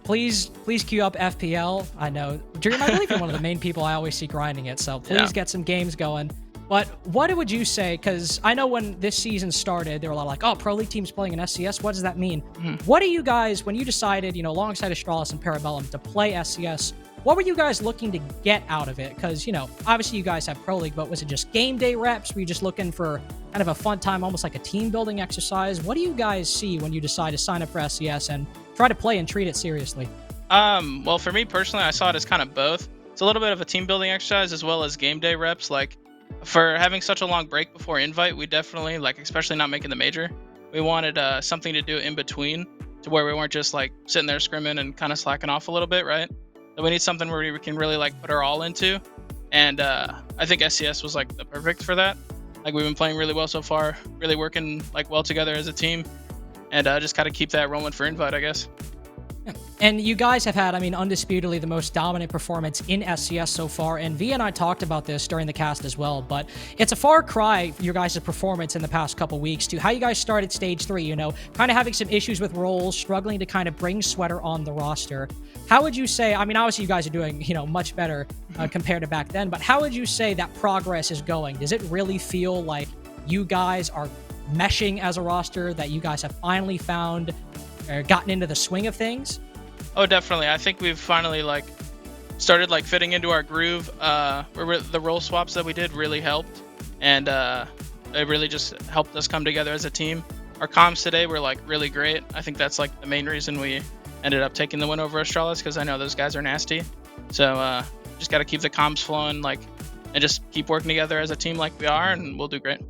please queue up FPL. I know, Dream, I believe you're one of the main people I always see grinding it, so please get some games going. But what would you say, because I know when this season started, there were a lot like, oh, Pro League teams playing in SCS, what does that mean? What do you guys, when you decided, you know, alongside Astralis and Parabellum to play SCS, what were you guys looking to get out of it? Because, you know, obviously you guys have Pro League, but was it just game day reps? Were you just looking for kind of a fun time, almost like a team building exercise? What do you guys see when you decide to sign up for SCS and try to play and treat it seriously? Well, for me personally, I saw it as kind of both. It's a little bit of a team building exercise as well as game day reps. Like, for having such a long break before invite, we definitely, like, especially not making the major, we wanted something to do in between to where we weren't just like sitting there scrimming and kind of slacking off a little bit, right? So we need something where we can really like put our all into and I think SCS was like the perfect for that. Like we've been playing really well so far, really working like well together as a team, and just kind of keep that rolling for Invite, I guess. And you guys have had, I mean, undisputedly the most dominant performance in SCS so far, and V and I talked about this during the cast as well, but it's a far cry, your guys' performance in the past couple weeks, to how you guys started Stage 3, you know, kind of having some issues with roles, struggling to kind of bring Sweater on the roster. How would you say, I mean, obviously you guys are doing, you know, much better compared to back then, but how would you say that progress is going? Does it really feel like you guys are meshing as a roster, that you guys have finally found or gotten into the swing of things? Oh, definitely. I think we've finally like started like fitting into our groove. Where the role swaps that we did really helped, and it really just helped us come together as a team. Our comms today were like really great. I think that's like the main reason we ended up taking the win over Astralis, because I know those guys are nasty. So just got to keep the comms flowing, like, and just keep working together as a team like we are, and we'll do great.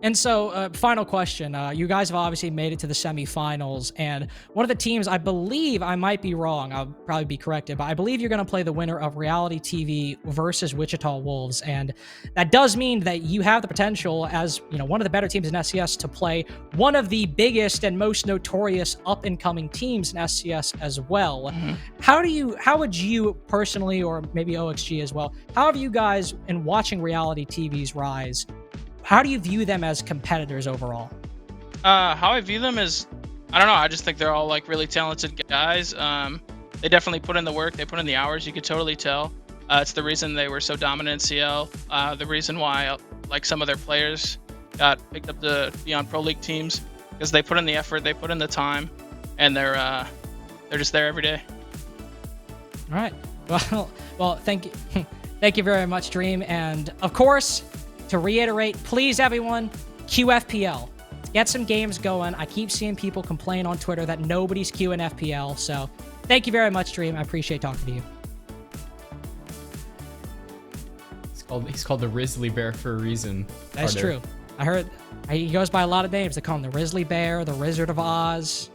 And so, final question. You guys have obviously made it to the semifinals, and one of the teams, I believe, I might be wrong, I'll probably be corrected, but I believe you're going to play the winner of Reality TV versus Wichita Wolves, and that does mean that you have the potential, as you know, one of the better teams in SCS, to play one of the biggest and most notorious up-and-coming teams in SCS as well. Mm-hmm. How would you personally, or maybe OXG as well, how have you guys, in watching Reality TV's rise, how do you view them as competitors overall? How I view them is, I don't know. I just think they're all like really talented guys. They definitely put in the work. They put in the hours. You could totally tell. It's the reason they were so dominant in CL. The reason why like some of their players got picked up to be on Pro League teams, because they put in the effort, they put in the time, and they're just there every day. All right. Well, thank you, thank you very much, Dream, and of course, to reiterate, please everyone, QFPL. Get some games going. I keep seeing people complain on Twitter that nobody's queuing FPL, so thank you very much, Dream. I appreciate talking to you. He's called the Risley Bear for a reason. That's true. I heard he goes by a lot of names. They call him the Risley Bear, the Wizard of Oz.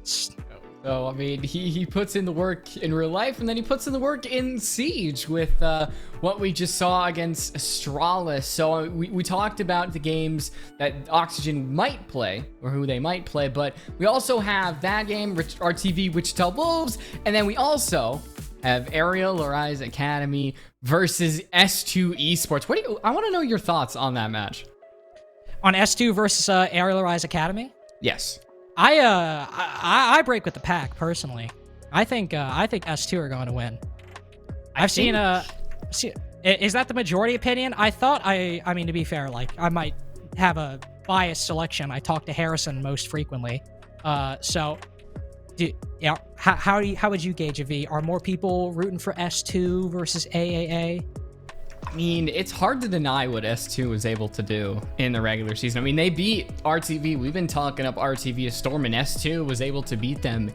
So, I mean, he puts in the work in real life, and then he puts in the work in Siege with what we just saw against Astralis. So we talked about the games that Oxygen might play, or who they might play, but we also have that game, RTV Wichita Wolves, and then we also have Aerial Rise Academy versus S2 Esports. I want to know your thoughts on that match. On S2 versus Aerial Rise Academy? Yes. I break with the pack personally. I think S2 are going to win. I've seen is that the majority opinion? I mean, to be fair, like, I might have a biased selection. I talk to Harrison most frequently. So how would you gauge a V? Are more people rooting for S2 versus AAA? I mean, it's hard to deny what S2 was able to do in the regular season. I mean, they beat RTV. We've been talking up RTV to Storm, and S2 was able to beat them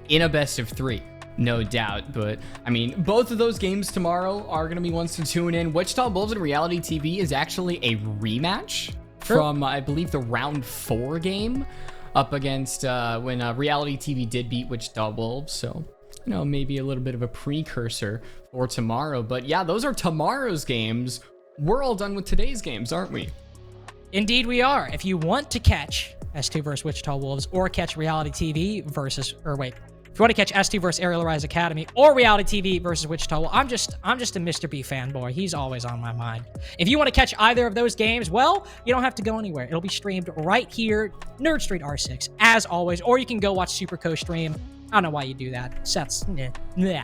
in a best of 3, no doubt. But, I mean, both of those games tomorrow are going to be ones to tune in. Wichita Wolves and Reality TV is actually a rematch from, I believe, the round 4 game up against when Reality TV did beat Wichita Wolves. So, you know, maybe a little bit of a precursor for tomorrow. But yeah, those are tomorrow's games. We're all done with today's games, aren't we? Indeed we are. If you want to catch S2 versus Wichita Wolves, or catch Reality TV versus, if you want to catch S2 versus Aerial Rise Academy, or Reality TV versus Wichita Wolves, I'm just a Mr. B fanboy. He's always on my mind. If you want to catch either of those games, well, you don't have to go anywhere. It'll be streamed right here, Nerd Street R6, as always, or you can go watch Super Co-stream. I don't know why you do that. Seth's, yeah.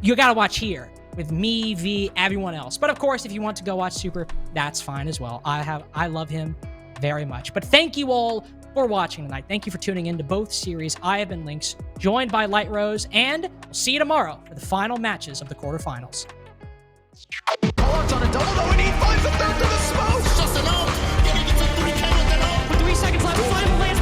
You gotta watch here with me, V, everyone else. But of course, if you want to go watch Super, that's fine as well. I love him very much. But thank you all for watching tonight. Thank you for tuning in to both series. I have been Lynx, joined by Light Rose, and we'll see you tomorrow for the final matches of the quarterfinals. Call-outs on a double, though, and he finds the third through the smoke. Just enough. Getting it to 3K with an ult. With 3 seconds left, final lance